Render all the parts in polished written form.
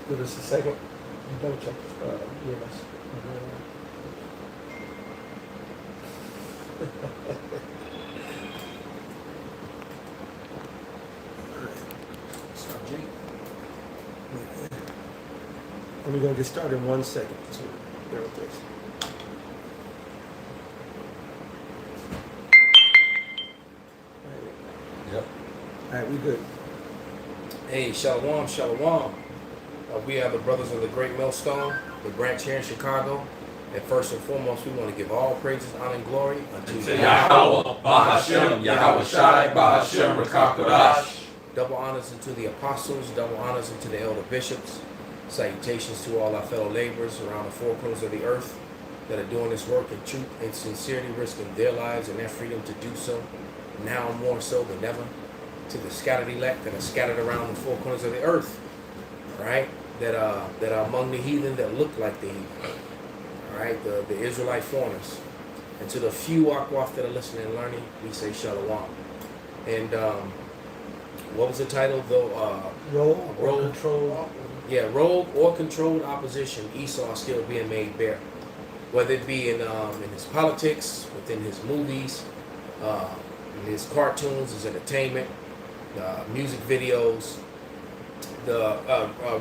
Give us a second. Double check. Yes. And we're going to get started in 1 second. So bear with us. Yep. All right, we good. Hey, Shalom, Shalom. We are the brothers of the Great Millstone, the branch here in Chicago. And first and foremost, we want to give all praises, honor, and glory unto Yahweh, Bahashem, Yahweh Shai, Bahashem, Rakakodash. Double honors unto the apostles, double honors unto the elder bishops. Salutations to all our fellow laborers around the four corners of the earth that are doing this work in truth and sincerity, risking their lives and their freedom to do so, now more so than ever. To the scattered elect that are scattered around the four corners of the earth, right? That are among the heathen that look like the heathen, all right? The Israelite foreigners. And to the few Akwaf that are listening and learning, we say Shalom. And what was the title though? Rogue control. Yeah, rogue or controlled opposition. Esau still being made bare, whether it be in his politics, within his movies, in his cartoons, his entertainment, music videos. The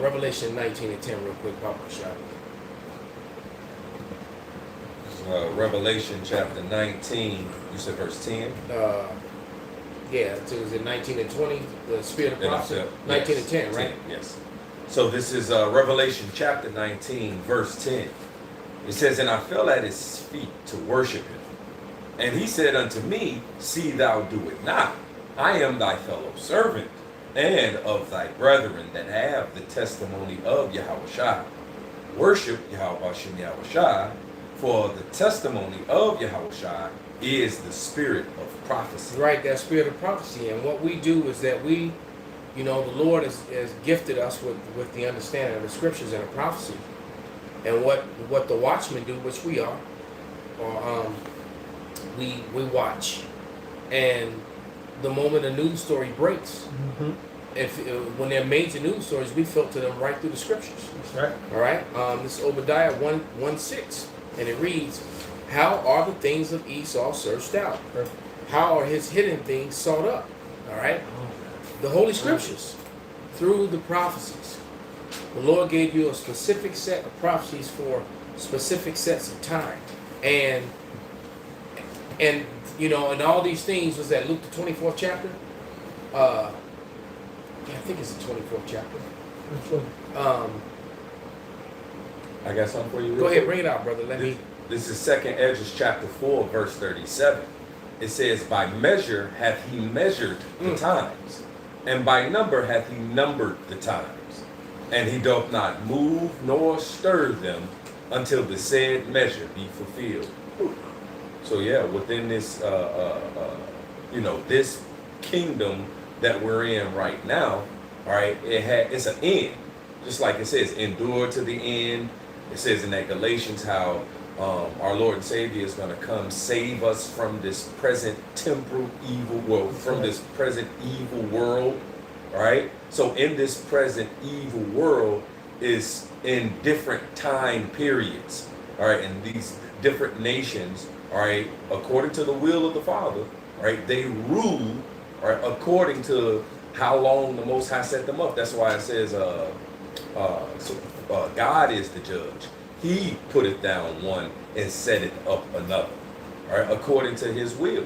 Revelation 19:10, real quick, Papa Shot. Revelation chapter 19, you said verse 10? Yeah, so it was in 19 and 20, the spirit of prophecy. 19 and 10, right? 10, yes. So this is Revelation chapter 19, verse 10. It says, "And I fell at his feet to worship him. And he said unto me, See thou do it not. I am thy fellow servant, and of thy brethren that have the testimony of Yahushua. Worship Yahweh Shem Yahushua, for the testimony of Yahushua is the spirit of prophecy." Right, that spirit of prophecy. And what we do is that we, the Lord has gifted us with the understanding of the scriptures and the prophecy. And what the watchmen do, which we are, or we watch. And the moment a news story breaks, when they're major news stories, we filter them right through the scriptures. That's right. All right. This is Obadiah 1:6, and it reads, "How are the things of Esau searched out? Perfect. How are his hidden things sought up?" All right. The Holy Scriptures, through the prophecies. The Lord gave you a specific set of prophecies for specific sets of time, and and all these things. Was that Luke the 24th chapter? Yeah, I think it's the 24th chapter. I got something for you. Go ahead, bring it out, brother. This is 2nd Ezra chapter 4, verse 37. It says, "By measure hath he measured the times, and by number hath he numbered the times. And he doth not move nor stir them until the said measure be fulfilled." So yeah, within this, this kingdom that we're in right now, all right, it's an end. Just like it says, endure to the end. It says in that Galatians how our Lord and Savior is going to come save us from this present temporal evil world, from this present evil world, all right? So in this present evil world is in different time periods, all right? And these different nations, all right, according to the will of the Father, all right, they rule, all right, according to how long the Most High set them up. That's why it says God is the judge. He putteth down one and set it up another, all right, according to his will.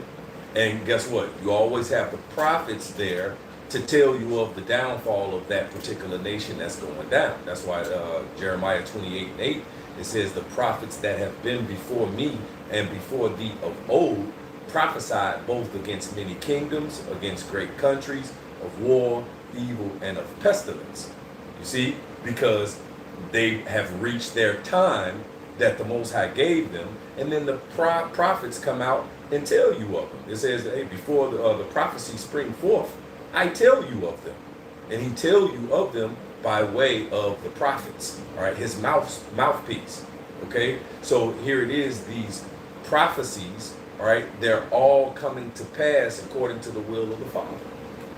And guess what? You always have the prophets there to tell you of the downfall of that particular nation that's going down. That's why Jeremiah 28:8, it says, "The prophets that have been before me and before thee of old prophesied both against many kingdoms, against great countries, of war, evil, and of pestilence." You see, because they have reached their time that the Most High gave them, and then the prophets come out and tell you of them. It says, "Hey, before the prophecies spring forth, I tell you of them," and He tell you of them by way of the prophets. All right, His mouthpiece. Okay, so here it is. These prophecies, all right, they're all coming to pass according to the will of the Father.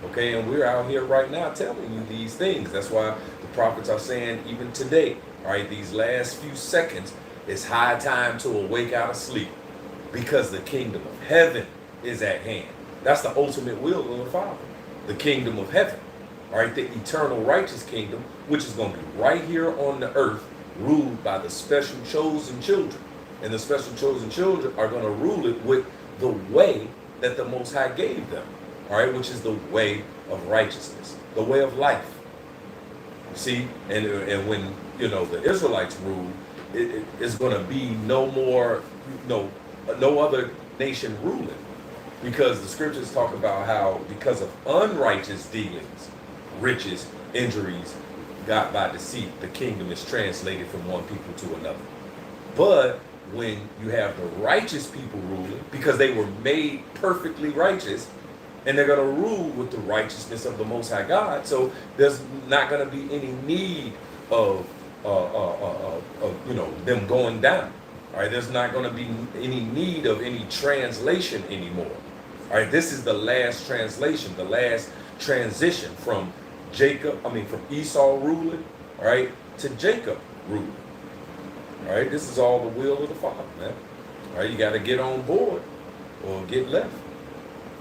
Okay, and we're out here right now telling you these things. That's why the prophets are saying even today, all right, these last few seconds, it's high time to awake out of sleep because the kingdom of heaven is at hand. That's the ultimate will of the Father, the kingdom of heaven, all right, the eternal righteous kingdom, which is going to be right here on the earth, ruled by the special chosen children. And the special chosen children are going to rule it with the way that the Most High gave them, all right, which is the way of righteousness, the way of life. You see, and when, you know, the Israelites rule, it's going to be no more, no other nation ruling, because the scriptures talk about how because of unrighteous dealings, riches, injuries, got by deceit, the kingdom is translated from one people to another. But when you have the righteous people ruling, because they were made perfectly righteous, and they're going to rule with the righteousness of the Most High God, so there's not going to be any need of you know, them going down. All right, there's not going to be any need of any translation anymore. All right, this is the last translation, the last transition from from Esau ruling, all right, to Jacob ruling. All right, this is all the will of the Father, man. All right, you got to get on board or get left.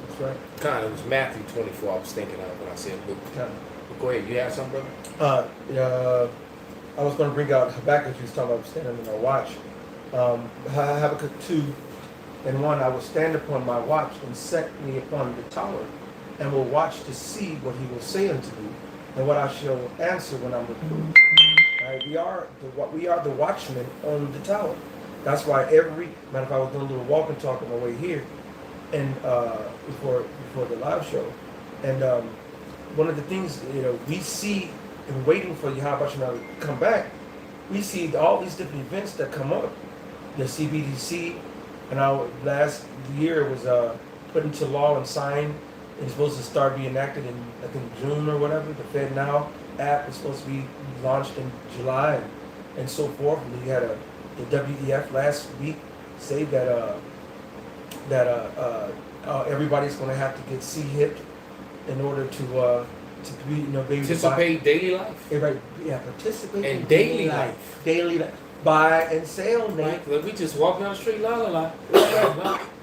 That's right. Kind of, it was Matthew 24 I was thinking of when I said Luke. Kind But go ahead, you have something, brother? of. I was going to bring out Habakkuk. You was talking about standing on our watch. Habakkuk 2:1. I will stand upon my watch and set me upon the tower, and will watch to see what he will say unto me, and what I shall answer when I'm reproved. Right? We are the watchmen on the tower. That's why matter of fact, I was doing a little walk and talk on my way here, and before the live show, and one of the things, you know, we see and waiting for Yahweh to come back, we see all these different events that come up. The CBDC, and our last year was put into law and signed. It's supposed to start being enacted in, I think, June or whatever. The FedNow app is supposed to be launched in July, and so forth. And you had the WEF last week say that everybody's going to have to get C-HIP in order to be, you know, be Participate daily life. Everybody, yeah, participate And in daily life. Daily life. Buy and sell, Nate. Like, look, we just walk down the street, la la la.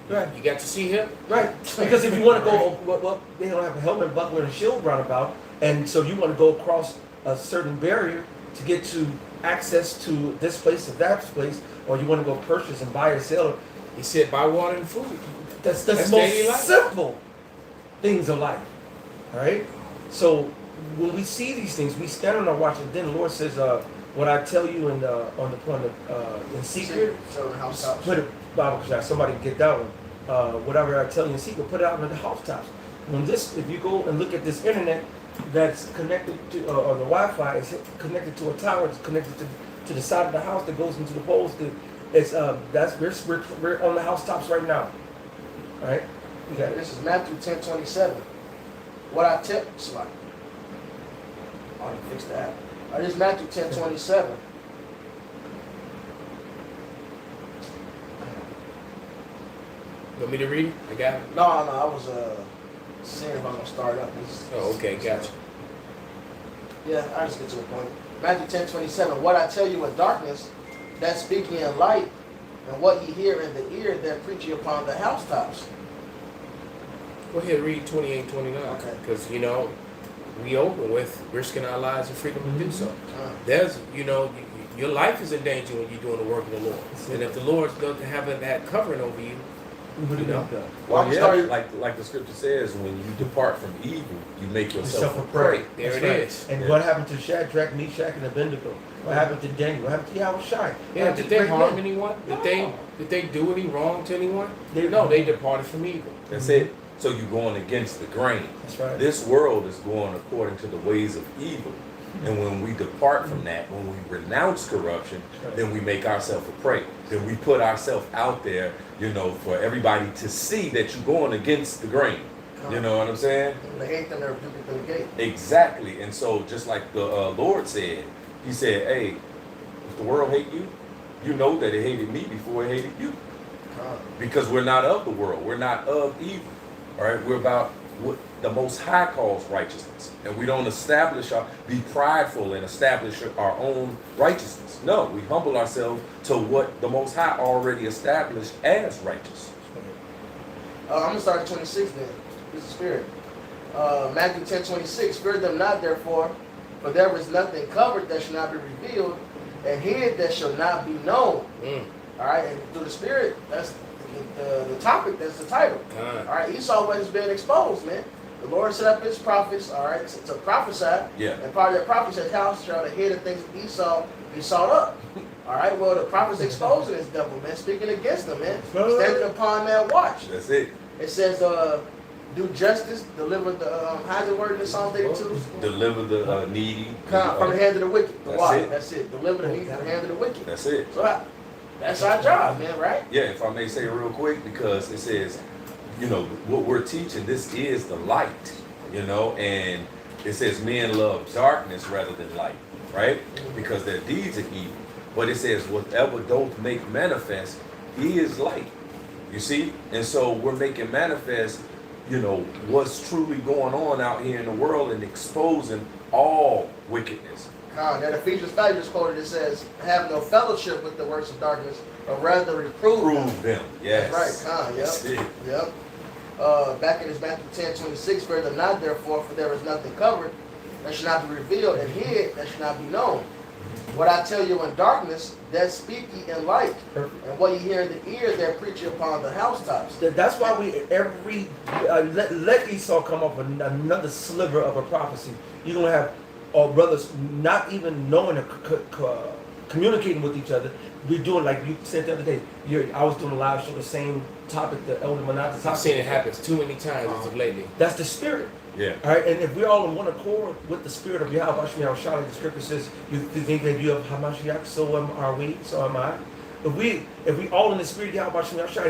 Right. You got to see him? Right. Because if you want to go, well, they don't have a helmet, buckler, and shield roundabout, and so you want to go across a certain barrier to get to access to this place or that place, or you want to go purchase and buy or sell. He said, buy water and food. That's the daily most life. simple things of life. All right. So when we see these things, we stand on our watch, and then the Lord says, "What I tell you in in secret, put it." Bible class. Somebody get that one. Whatever I tell you in secret, put it out on the housetops. If you go and look at this internet that's connected to, or the Wi-Fi is connected to a tower, it's connected to the side of the house that goes into the poles. We're on the housetops right now. All right. You got it. This is Matthew 10:27. What I tell Slide. I want to fix that. This is Matthew 10:27. You want me to read it? I got it. No, I was seeing if I'm gonna start up. Oh, okay, gotcha. Yeah, I just get to the point. Matthew 10:27. What I tell you in darkness, that speak ye in light, and what ye hear in the ear, that preach ye upon the housetops. Go ahead, read 28, 29. Okay. Because, you know, we open with risking our lives and freedom to do so. There's, you know, your life is in danger when you're doing the work of the Lord. And if the Lord doesn't have that covering over you, you know. Well, yeah, starting- like the scripture says, when you depart from evil, you make yourself a prey. There That's it right. is. And Yeah. what happened to Shadrach, Meshach, and Abednego? What happened to Daniel? What happened to Yahushua? Yeah, did they harm anyone? Did they do any wrong to anyone? No, they departed from evil. That's it. So you're going against the grain. That's right. This world is going according to the ways of evil. And when we depart from that, when we renounce corruption, then we make ourselves a prey. Then we put ourselves out there, you know, for everybody to see that you're going against the grain. You know what I'm saying? The eighth and they're duping the gate. Exactly. And so just like the Lord said, he said, hey, if the world hate you, you know that it hated me before it hated you. Because we're not of the world. We're not of evil. All right? We're about what the Most High calls righteousness. And we don't be prideful and establish our own righteousness. No, we humble ourselves to what the Most High already established as righteous. I'm going to start at 26 then. This is spirit. Matthew 10:26. Fear them not, therefore, for there is nothing covered that shall not be revealed, and hid that shall not be known. All right, and through the spirit, that's the topic, that's the title. All right, Esau was being exposed, man. The Lord set up his prophets, all right, to prophesy. Yeah. And part of that prophecy says, how shall the head of things of Esau be sought up? All right, well, the prophet's exposing this devil, man, speaking against him, man. Standing upon that watch. That's it. It says, do justice, deliver the, how's the word in the Psalm 82? Deliver the needy. From the hand of the wicked. That's it. That's it. Deliver the needy from the hand of the wicked. That's it. So that's our job, man, right? Yeah, if I may say real quick, because it says, you know, what we're teaching, this is the light, you know, and it says men love darkness rather than light, right? Because their deeds are evil. But it says whatever doth make manifest, he is light. You see? And so we're making manifest, you know, what's truly going on out here in the world and exposing all wickedness. That Ephesians 5 just quoted, it says, have no fellowship with the works of darkness, but rather reprove them. Yes. That's right, yep. That's it. Yep. Back in his Matthew 10:26, fear them not, therefore, for there is nothing covered that should not be revealed, and hid that should not be known. What I tell you in darkness, that speak ye in light. Perfect. And what you hear in the ear, that preach you upon the housetops. That's why we let Esau come up with another sliver of a prophecy. You're gonna have all brothers not even knowing or communicating with each other. We're doing like you said the other day. I was doing a live show, the same topic, the Elder Manata. I've seen it happens too many times as of lately. That's the spirit. Yeah. All right, and if we're all in one accord with the spirit of Yahweh, the scripture says, you think that you have Hamashiach, so are we, so am I. If we all in the spirit of Yahweh,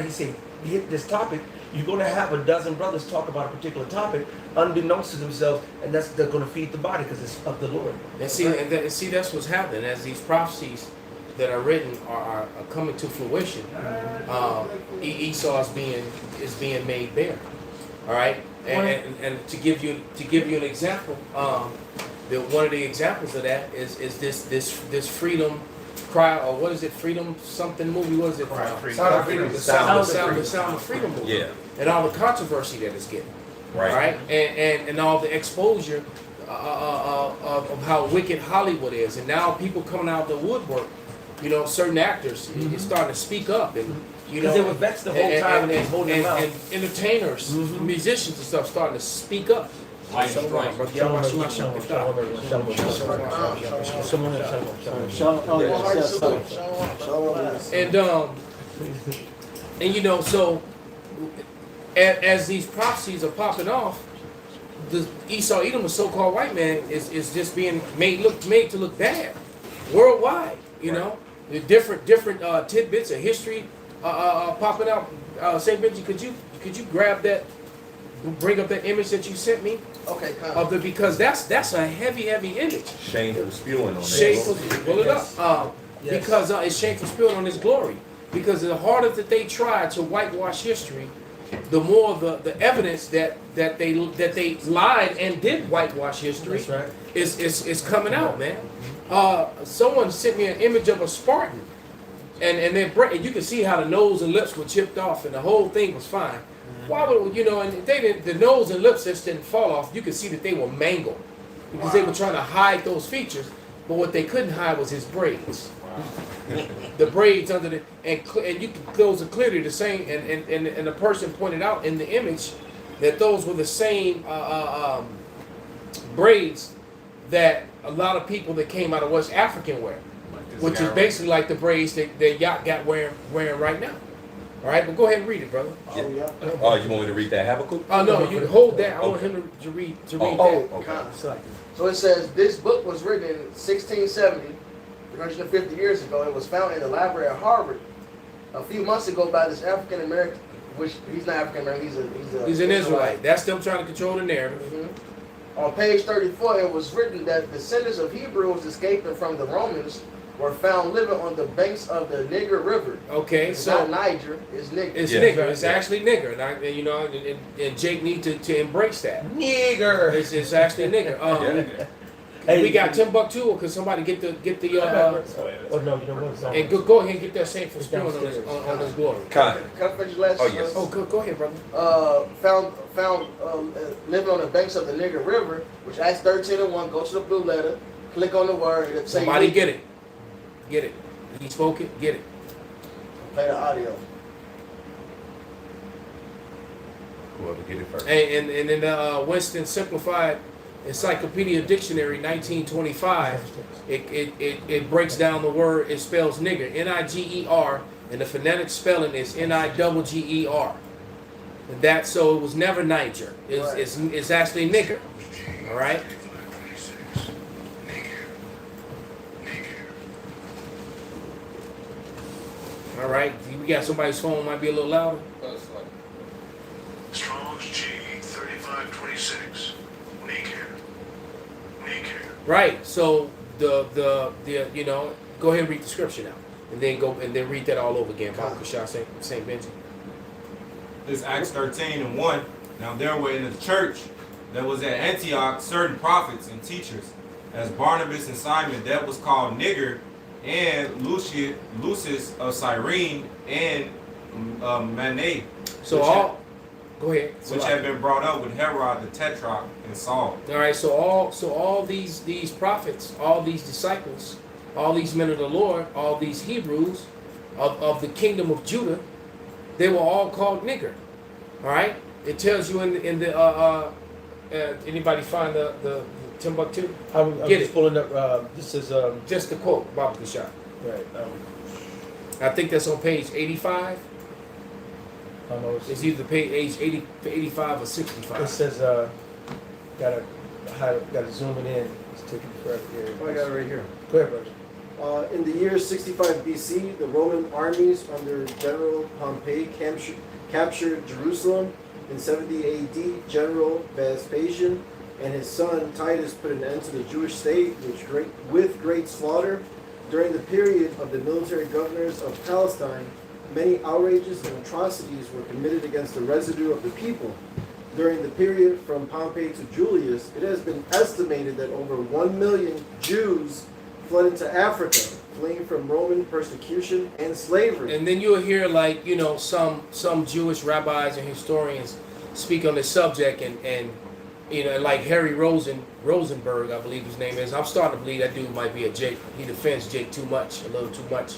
he said, you hit this topic, you're going to have a dozen brothers talk about a particular topic, unbeknownst to themselves, and they're going to feed the body because it's of the Lord. And see, that's what's happening as these prophecies that are written are coming to fruition. Esau is being made bare. All right. And to give you an example, one of the examples of that is this freedom cry, or what is it, freedom something movie? What is it? Sound of Freedom. The Sound of Freedom movie. Yeah. And all the controversy that it's getting. Right. Right. And all the exposure of how wicked Hollywood is, and now people coming out of the woodwork. You know, certain actors is starting to speak up, and you know, they were vexed the whole time and they was holding them out. And entertainers, musicians and stuff starting to speak up. And you know, so as these prophecies are popping off, the Esau Edom, the so-called white man, is just being made to look bad worldwide. You know, the different tidbits of history popping out. Saint Benji, could you grab that, bring up that image that you sent me? Okay, because that's a heavy image. Shameful spewing on it. Shameful, pull it up. Yes. Because it's shameful spewing on His glory. Because the harder that they try to whitewash history, the more the evidence that they lied and did whitewash history. That's right. is coming out, man. Someone sent me an image of a Spartan, and you can see how the nose and lips were chipped off, and the whole thing was fine. Why would and the nose and lips just didn't fall off. You could see that they were mangled because they were trying to hide those features, but what they couldn't hide was his braids. The braids under the and you can those are clearly the same. And the person pointed out in the image that those were the same braids that a lot of people that came out of West African wear, which is basically like the braids that Yacht got wearing right now. All right, but go ahead and read it, brother. Yeah. Oh, you want me to read that Habakkuk? Oh no, you hold that. I want him to read that. Okay. So it says this book was written in 1670, 350 years ago. It was found in the library at Harvard a few months ago by this African American, which he's not African American. He's an Israelite. That's them trying to control the narrative. On page 34, it was written that descendants of Hebrews escaping from the Romans were found living on the banks of the Niger River. Okay, It's so not Niger, it's Niger. it's Yeah. nigger. It's actually nigger, and and Jake need to embrace that. Nigger. It's actually nigger. Yeah. Hey, We got Timbuktu, or could somebody get the Oh no, you know what? It's and go ahead and get that same for It's spewing downstairs. on his glory. Kind. Can I finish last? Oh, yes. Oh, go ahead, brother. Found living on the banks of the Niger River, which Acts 13:1. Go to the blue letter, click on the word. It'll say Somebody Niger. get it. Get it. He spoke it. Get it. Play the audio. Whoever get it first. And in the Winston Simplified Encyclopedia Dictionary 1925, it breaks down the word. It spells nigger, Niger, and the phonetic spelling is Nigger. And that, so it was never Niger. It's actually nigger. All right. All right. We got somebody's phone might be a little louder. Strong's G 3526. Naked. Right. So the go ahead and read the scripture now, and then read that all over again. Bob Kashah, Saint Benji. This Acts 13:1. Now there were in the church that was at Antioch certain prophets and teachers, as Barnabas and Simon that was called Nigger, and Lucius of Cyrene, and Manaen, So go ahead. which had been brought up with Herod the Tetrarch and Saul. All right. So all these prophets, all these disciples, all these men of the Lord, all these Hebrews of the kingdom of Judah, they were all called nigger. All right. It tells you in the anybody find the Timbuktu? I'm Get just it. pulling up. This is Just the quote, Bob Kashah. right. I think that's on page 85. Almost. It's either page 85 or It 65. says gotta zoom it in. It's taking forever here. Oh, I got it right here. Go ahead, brother. In the year 65 BC, the Roman armies under General Pompey captured Jerusalem. In 70 AD, General Vespasian and his son Titus put an end to the Jewish state with great slaughter. During the period of the military governors of Palestine, many outrages and atrocities were committed against the residue of the people. During the period from Pompey to Julius, it has been estimated that over 1 million Jews fled into Africa, fleeing from Roman persecution and slavery. And then you'll hear some Jewish rabbis and historians speak on this subject, and like Harry Rosenberg, I believe his name is. I'm starting to believe that dude might be a Jake. He defends Jake a little too much.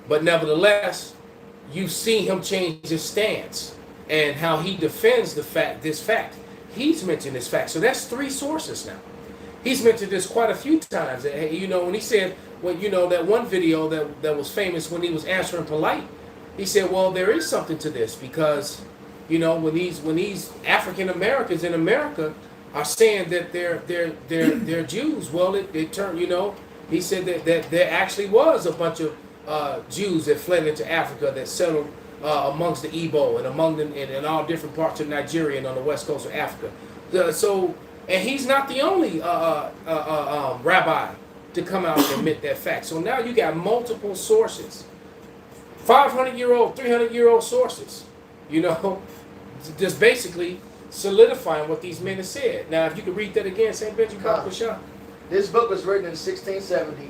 But nevertheless, you've seen him change his stance and how he defends this fact. He's mentioned this fact. So that's 3 sources now. He's mentioned this quite a few times. When he said, that one video that was famous when he was answering polite, he said, well, there is something to this because, when these African Americans in America are saying that they're Jews, well, it turned, he said that there actually was a bunch of Jews that fled into Africa that settled amongst the Igbo and among them in all different parts of Nigeria and on the west coast of Africa. And he's not the only rabbi to come out and admit that fact. So now you got multiple sources, 500-year-old, 300-year-old sources, just basically solidifying what these men have said. Now, if you could read that again, St. Benjamin Kashah. This book was written in 1670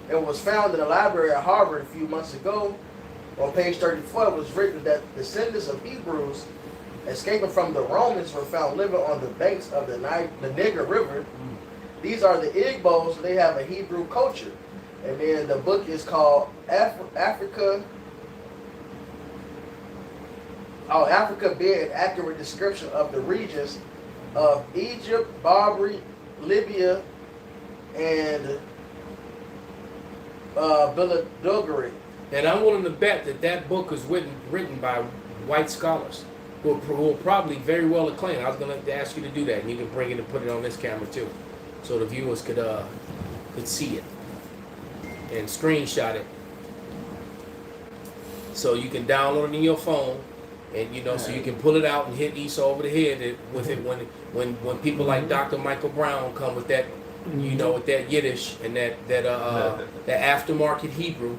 and was found in a library at Harvard a few months ago. On page 34, it was written that descendants of Hebrews escaping from the Romans were found living on the banks of the Niger River. These are the Igbos. They have a Hebrew culture. And then the book is called Africa being an accurate description of the regions of Egypt, Barbary, Libya, and Beladugari. And I'm willing to bet that book was written by white scholars who will probably very well acclaim. I was going to ask you to do that, and you can bring it and put it on this camera too, so the viewers could see it and screenshot it. So you can download it in your phone, and so you can pull it out and hit Esau over the head with it when people like Dr. Michael Brown come with that You know, with that Yiddish and that aftermarket Hebrew.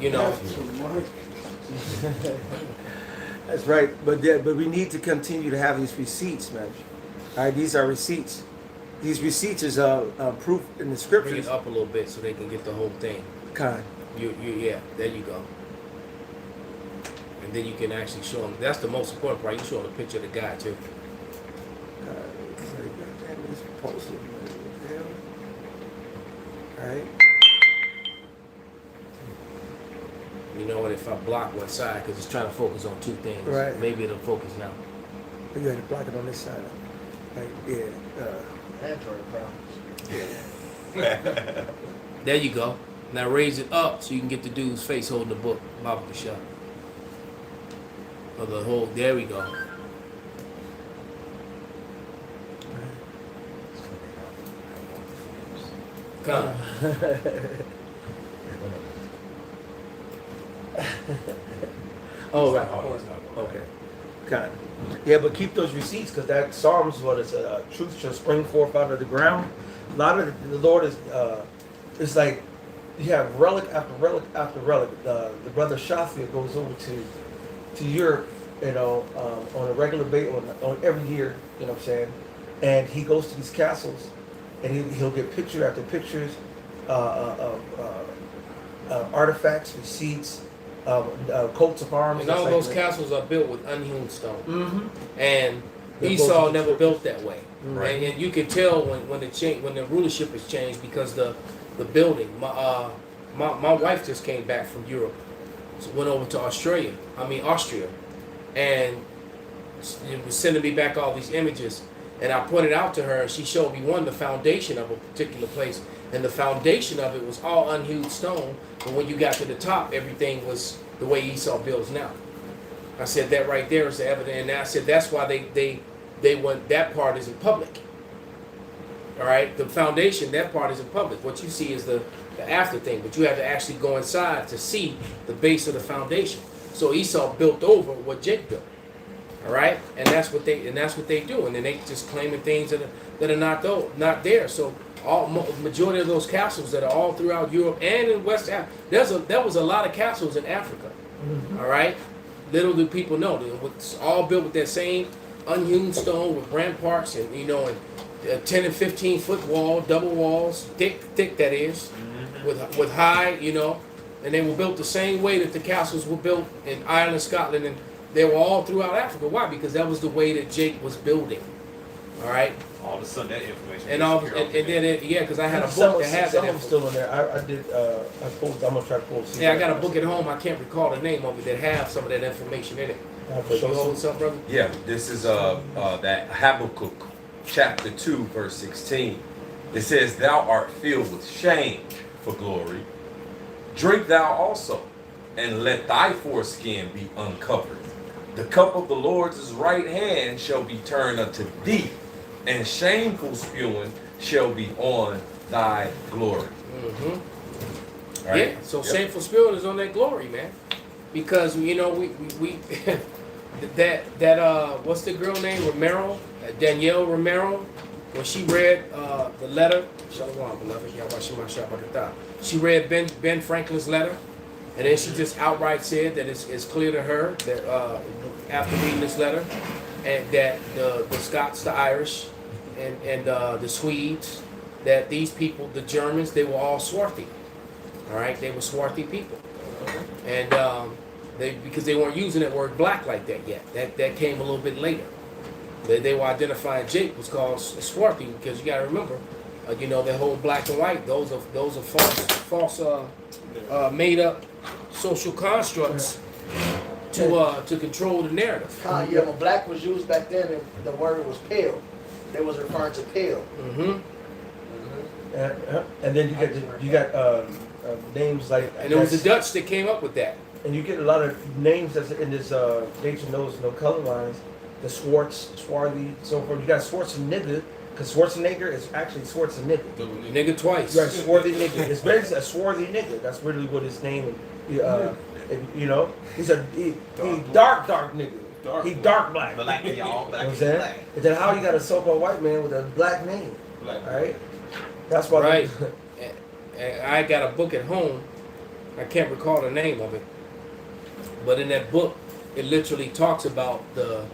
You know, That's right. But we need to continue to have these receipts, man. All right, these are receipts. These receipts is proof in the bring scriptures. it up a little bit so they can get the whole thing. Kind. Yeah, there you go. And then you can actually show them. That's the most important part. You show them a picture of the guy too. All right. You know what? If I block one side, because it's trying to focus on two things, Right. maybe it'll focus now. You got to block it on this side. Like, yeah. Android problems. There you go. Now raise it up so you can get the dude's face holding the book. Baba Bashar. Or the whole. There we go. Come. Oh, right. Okay. Kind. Yeah, but keep those receipts because that Psalms, what is truth shall spring forth out of the ground. A lot of the Lord is, it's like you have relic after relic after relic. The brother Shafia goes over to Europe, you know, on a regular basis, on every year, you know what I'm saying? And he goes to these castles and he'll get picture after pictures of artifacts, receipts, coats of arms. And all like those that. castles are built with unhewn stone. Mm-hmm. And They're Esau both never built that way. Right. And you can tell when the rulership has changed because the building. My wife just came back from Europe, so went over to Austria, and it was sending me back all these images. And I pointed out to her, and she showed me the foundation of a particular place, and the foundation of it was all unhewn stone. But when you got to the top, everything was the way Esau builds now. I said that right there is the evidence, and I said that's why they want that part is in public. All right, the foundation, that part is in public. What you see is the after thing, but you have to actually go inside to see the base of the foundation. So Esau built over what Jake built. All right, and that's what they do, and then they just claiming things that are not there. So majority of those castles that are all throughout Europe and in West Africa, there was a lot of castles in Africa. Mm-hmm. All right, little do people know it's all built with that same unhewn stone with ramparts and and 10 and 15 foot wall, double walls, thick that is, with high, and they were built the same way that the castles were built in Ireland, Scotland, and they were all throughout Africa. Why? Because that was the way that Jake was building. All right, All of a sudden, that information. because I had a Some book that had of that. them still in there. I did. I pulled. I'm gonna try to pull. Yeah, I got a book at home. I can't recall the name of it that have some of that information in it. For You hold something, brother? Yeah, this is that Habakkuk chapter 2, verse 16. It says, "Thou art filled with shame for glory. Drink thou also, and let thy foreskin be uncovered. The cup of the Lord's right hand shall be turned unto thee, and shameful spewing shall be on thy glory." Mm-hmm. All right? Yeah, so Yep. shameful spirit is on that glory, man. Because we that what's the girl name? Romero, Danielle Romero, when she read the letter, Shalom, beloved, Yahweh Shabbat. She read Ben Franklin's letter, and then she just outright said that it's clear to her that after reading this letter, and that the Scots, the Irish, and the Swedes, that these people, the Germans, they were all swarthy. All right, they were swarthy people, and because they weren't using that word black like that yet. That came a little bit later. They were identifying Jake was called swarthy because you got to remember, that whole black and white. Those are false made up social constructs to control the narrative. Yeah, when black was used back then, the word was pale. They was referring to pale. Mm-hmm. And then you got names like. And it was the Dutch that came up with that. And you get a lot of names that's in this nature knows no color lines. The Swartz, Swarthy, so forth. You got Schwarzenegger, because Schwarzenegger is actually Schwarzenegger. Nigga twice. You got swarthy nigga. It's basically a swarthy nigga. That's really what his name is. He's he dark nigga. He dark black. Black, y'all. You know what I'm saying? And then how you got a so-called white man with a black name? Black. All right? That's why. Right. And I got a book at home. I can't recall the name of it, but in that book, it literally talks about the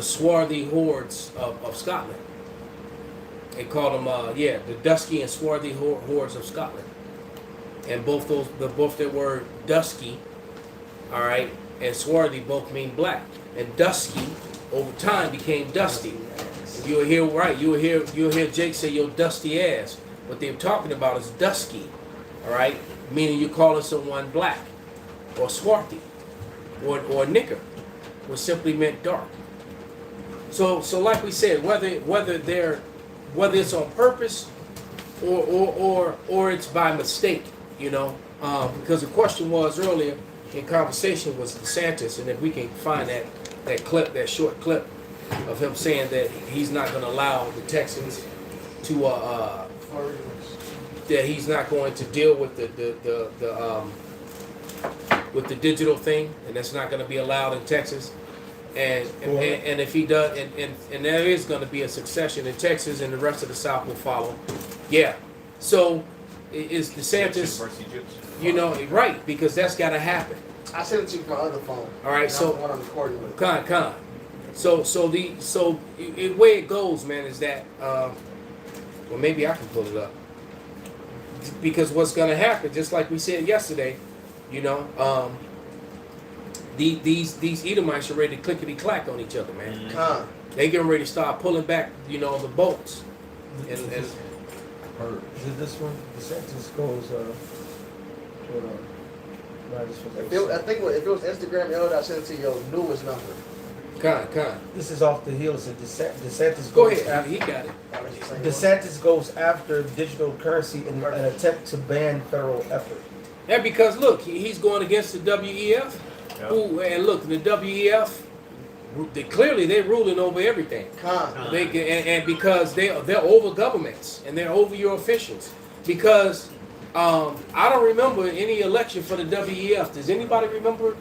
swarthy hordes of Scotland. They call them the dusky and swarthy hordes of Scotland, and both the word dusky, all right, and swarthy both mean black, and dusky over time became dusty. You'll hear Jake say your dusty ass. What they're talking about is dusky, all right, meaning you're calling someone black or swarthy or nigger, which simply meant dark. So like we said, whether it's on purpose or it's by mistake, you know, because the question was earlier in conversation was DeSantis, and if we can find that short clip of him saying that he's not going to allow the Texans to that he's not going to deal with the digital thing, and that's not going to be allowed in Texas. And if he does, and there is going to be a succession in Texas, and the rest of the South will follow. Yeah. So is DeSantis, you know, right? Because that's got to happen. I sent it to you from my other phone. All right. So what I'm recording with. Con. So the way it goes, man, is that well, maybe I can pull it up, because what's going to happen, just like we said yesterday, you know, these Edomites are ready to clickety clack on each other, man. They getting ready to start pulling back, you know, the bolts. And Is it this one? DeSantis goes. Hold on. No, this was I think if it was Instagram, I sent it to your newest number. Con. This is off the heels of DeSantis. Go goes ahead. after- He got it. DeSantis goes after digital currency in an attempt to ban federal effort. And because look, he's going against the WEF. Who, and look, the WEF, they're ruling over everything. And because they're over governments and they're over your officials. Because I don't remember any election for the WEF. Does anybody remember?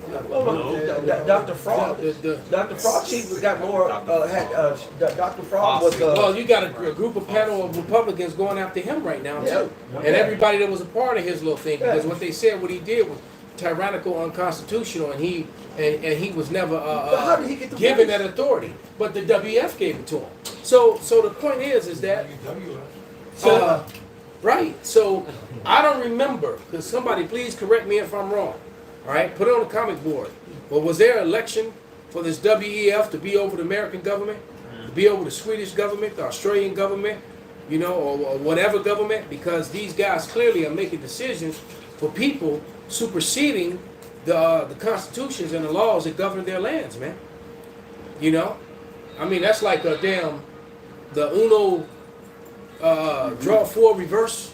Dr. Frog. Dr. Frog chief got more. Dr. Frog was. Well, you got a group of panel of Republicans going after him right now too, and everybody that was a part of his little thing, because what they said, what he did was tyrannical, unconstitutional, and he was never how did he get the given votes? that authority. But the WF gave it to him. So the point is that right. So I don't remember, because somebody please correct me if I'm wrong. All right, put it on the comic board. But was there an election for this WEF to be over the American government, to be over the Swedish government, the Australian government, you know, or whatever government? Because these guys clearly are making decisions for people superseding the constitutions and the laws that govern their lands, man. You know, I mean, that's like a damn the Uno draw four reverse.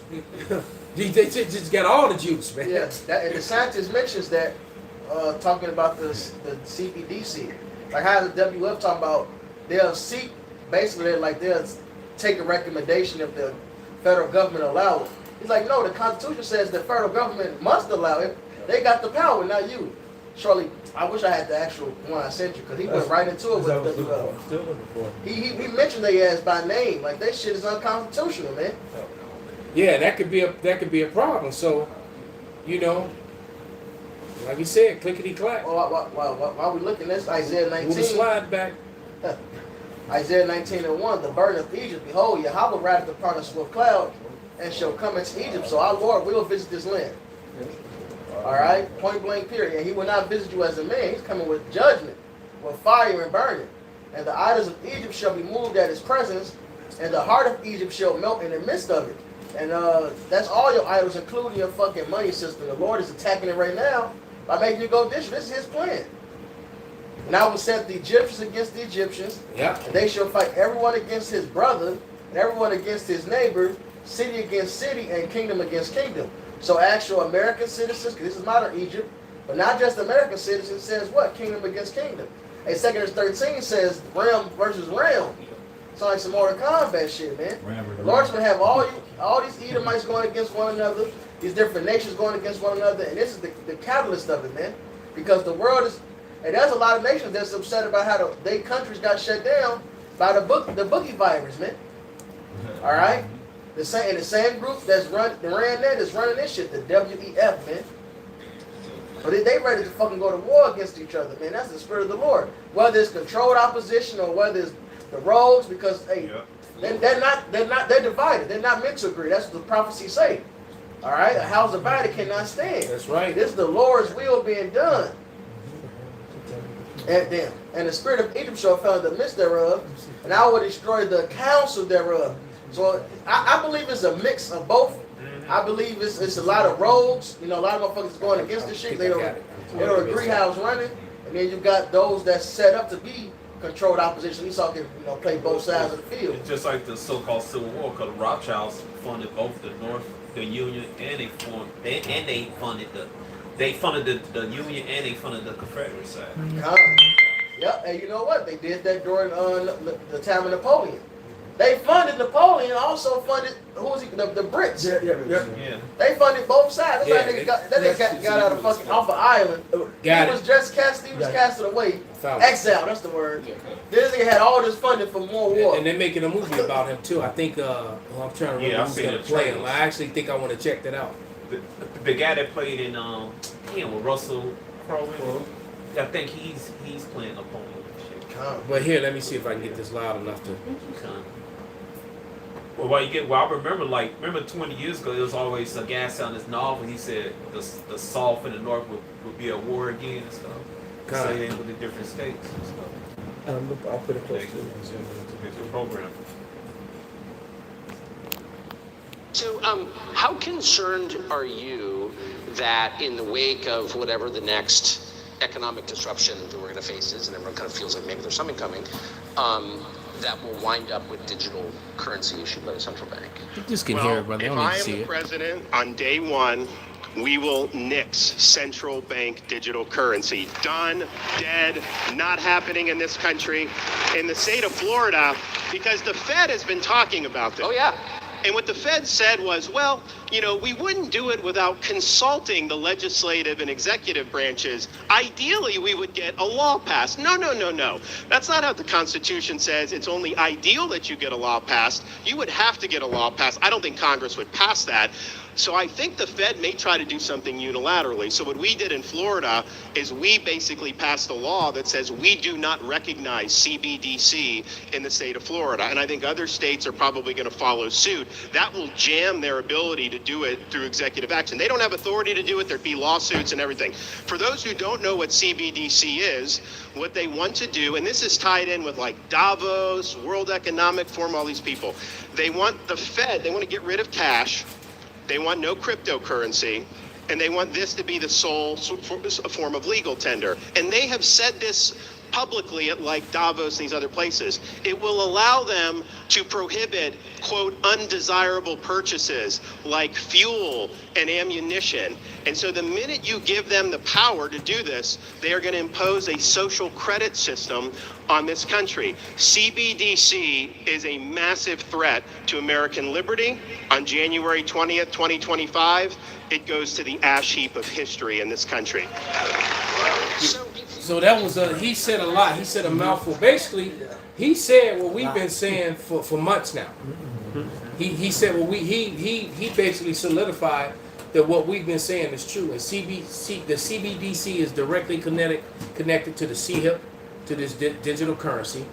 they just got all the juice, man. Yes, and DeSantis mentions that talking about the CBDC, like how the WF talking about they'll seek, basically they'll take a recommendation if the federal government allow it. He's like, no, the Constitution says the federal government must allow it. They got the power, not you. Shirley, I wish I had the actual one I sent you, because he went right into it with the WF. He mentioned their ass by name, like that shit is unconstitutional, man. Yeah, that could be a problem. So, you know, like you said, clickety clack. While we looking, that's Isaiah 19. Move the slide back. Isaiah 19:1, the burden of Egypt. Behold, Yahweh rideth upon a swift cloud, and shall come into Egypt. So our Lord will visit this land. All right, point blank period. And he will not visit you as a man. He's coming with judgment, with fire and burning. And the idols of Egypt shall be moved at his presence, and the heart of Egypt shall melt in the midst of it. And that's all your idols, including your fucking money system. The Lord is attacking it right now by making you go digital. This is his plan. And I will set the Egyptians against the Egyptians, Yeah. and they shall fight everyone against his brother, and everyone against his neighbor, city against city, and kingdom against kingdom. So actual American citizens, because this is modern Egypt, but not just American citizens, says what? Kingdom against kingdom. And 2 Corinthians 13 says realm versus realm. It's like some Mortal Kombat shit, man. The Lord's going to have all these Edomites going against one another, these different nations going against one another, and this is the catalyst of it, man. Because the world is, and there's a lot of nations that's upset about how their countries got shut down by the boogie virus, man. All right, the same group that ran that is running this shit. The WEF, man. But they ready to fucking go to war against each other, man. That's the spirit of the Lord. Whether it's controlled opposition or whether it's the rogues, because hey, they're divided. They're not meant to agree. That's what the prophecy say. All right, a house divided cannot stand. That's right. This is the Lord's will being done. And the spirit of Egypt shall fell in the midst thereof, and I will destroy the counsel thereof. So I believe it's a mix of both. I believe it's a lot of rogues. You know, a lot of motherfuckers going against this shit. They don't agree how it's running. And then you got those that's set up to be controlled opposition. Esau can play both sides of the field. It's just like the so-called Civil War, because the Rothschilds funded both the North, the Union, and they funded the Union and they funded the Confederate side. Yep, and you know what? They did that during the time of Napoleon. They funded Napoleon, also funded the Brits. Yeah. They funded both sides. That's Yeah, why they got out of fucking off an island. He was casted away. Exile, that's the word. This nigga had all this funding for more war. And they're making a movie about him too. I think I'm trying to remember who's gonna play him. I actually think I want to check that out. The guy that played in with Russell Crowe, I think he's playing Napoleon. But here, let me see if I can get this loud enough to. Well, I remember 20 years ago, there was always a guy on this novel. He said the South and the North would be at war again and stuff. Saying with the different states and stuff. I'll put it close to It's a program. So, how concerned are you that in the wake of whatever the next economic disruption that we're going to face is, and everyone kind of feels like maybe there's something coming, that will wind up with digital currency issued by the central bank? You just can hear it, brother. I If don't need I to am see the it. president, on day one, we will nix central bank digital currency. Done, dead, not happening in this country. In the state of Florida, because the Fed has been talking about this. Oh, yeah. And what the Fed said was, well, we wouldn't do it without consulting the legislative and executive branches. Ideally, we would get a law passed. No. That's not how the Constitution says. It's only ideal that you get a law passed. You would have to get a law passed. I don't think Congress would pass that. So I think the Fed may try to do something unilaterally. So what we did in Florida is we basically passed a law that says we do not recognize CBDC in the state of Florida. And I think other states are probably going to follow suit. That will jam their ability to do it through executive action. They don't have authority to do it. There'd be lawsuits and everything. For those who don't know what CBDC is, what they want to do, and this is tied in with like Davos, World Economic Forum, all these people. They want the Fed, they want to get rid of cash. They want no cryptocurrency, and they want this to be the sole form of legal tender. And they have said this publicly at like Davos and these other places. It will allow them to prohibit, quote, undesirable purchases like fuel and ammunition. And so the minute you give them the power to do this, they are going to impose a social credit system on this country. CBDC is a massive threat to American liberty. On January 20th, 2025, it goes to the ash heap of history in this country. So that was he said a lot. He said a mouthful. Basically, he said what we've been saying for months now. He said what he basically solidified that what we've been saying is true. And the CBDC is directly connected to the CHIP, to this digital currency,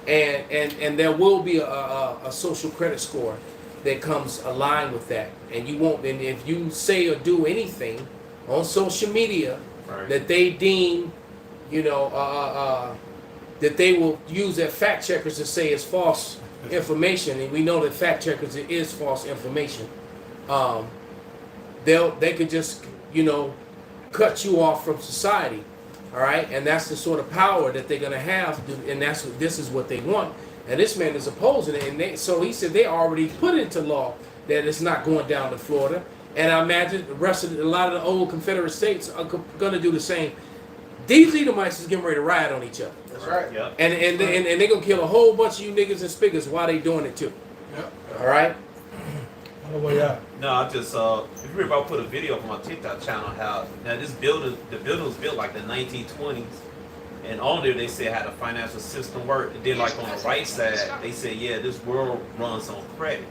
and there will be a social credit score that comes aligned with that. And you won't. And if you say or do anything on social media that they deem, that they will use their fact checkers to say it's false information, and we know that fact checkers it is false information. They could just cut you off from society, all right, and that's the sort of power that they're gonna have, and this is what they want. And this man is opposing it, and so he said they already put into law that it's not going down to Florida, and I imagine the rest of a lot of the old Confederate states are gonna do the same. These Edomites is getting ready to riot on each other. That's right. Yep. And they're gonna kill a whole bunch of you niggas and spiggers while they doing it too. Yep. All right. On the way out. No, I just if you remember, I put a video up on my TikTok channel how now the building was built like the 1920s, And on there they said how the financial system worked. And then like on the right side, they said, yeah, this world runs on credit.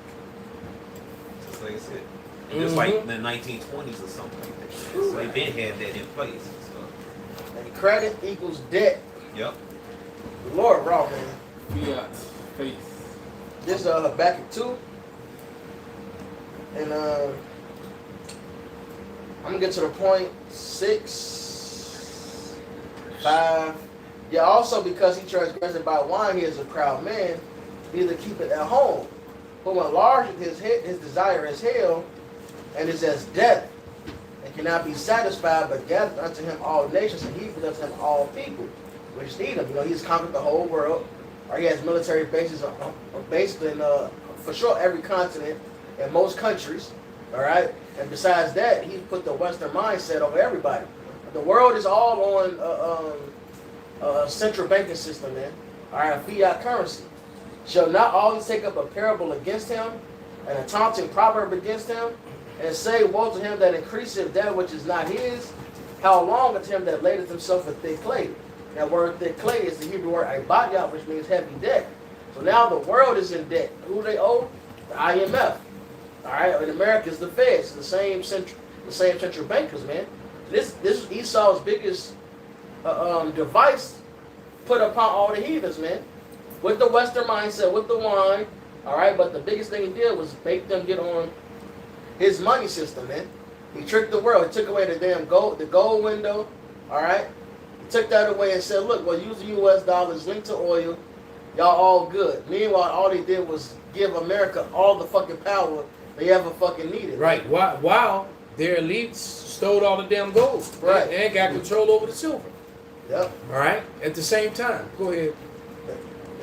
Just like I said. And it's like in the 1920s or something like that. So they been had that in place. So, And credit equals debt. yep. Lord, raw man. Fiat, faith. This Habakkuk 2. And I'm gonna get to the point 6, 5. Yeah, also because he transgressed by wine, he is a proud man, neither keep it at home. But when enlarged his desire is hell, and is as death, and cannot be satisfied, but gathered unto him all nations, and he unto him all people, which need him. You know, he's conquered the whole world, or he has military bases basically in for sure every continent and most countries. All right, and besides that, he put the Western mindset over everybody. The world is all on central banking system, man. All right, fiat currency. Shall not always take up a parable against him, and a taunting proverb against him, and say, woe to him that increaseth that which is not his. How long unto him that ladeth himself with thick clay. That word thick clay is the Hebrew word abadia, which means heavy debt. So now the world is in debt. Who they owe? The IMF. All right, in America it's the Feds, the same central bankers, man. This is Esau's biggest device put upon all the heathens, man. With the Western mindset, with the wine, all right. But the biggest thing he did was make them get on his money system, man. He tricked the world. He took away the damn gold window, all right. He took that away and said, look, well, use the U.S. dollars linked to oil. Y'all all good. Meanwhile, all they did was give America all the fucking power they ever fucking needed. Right. While their elites stole all the damn gold. Right. And got control over the silver. Yep. All right. At the same time. Go ahead.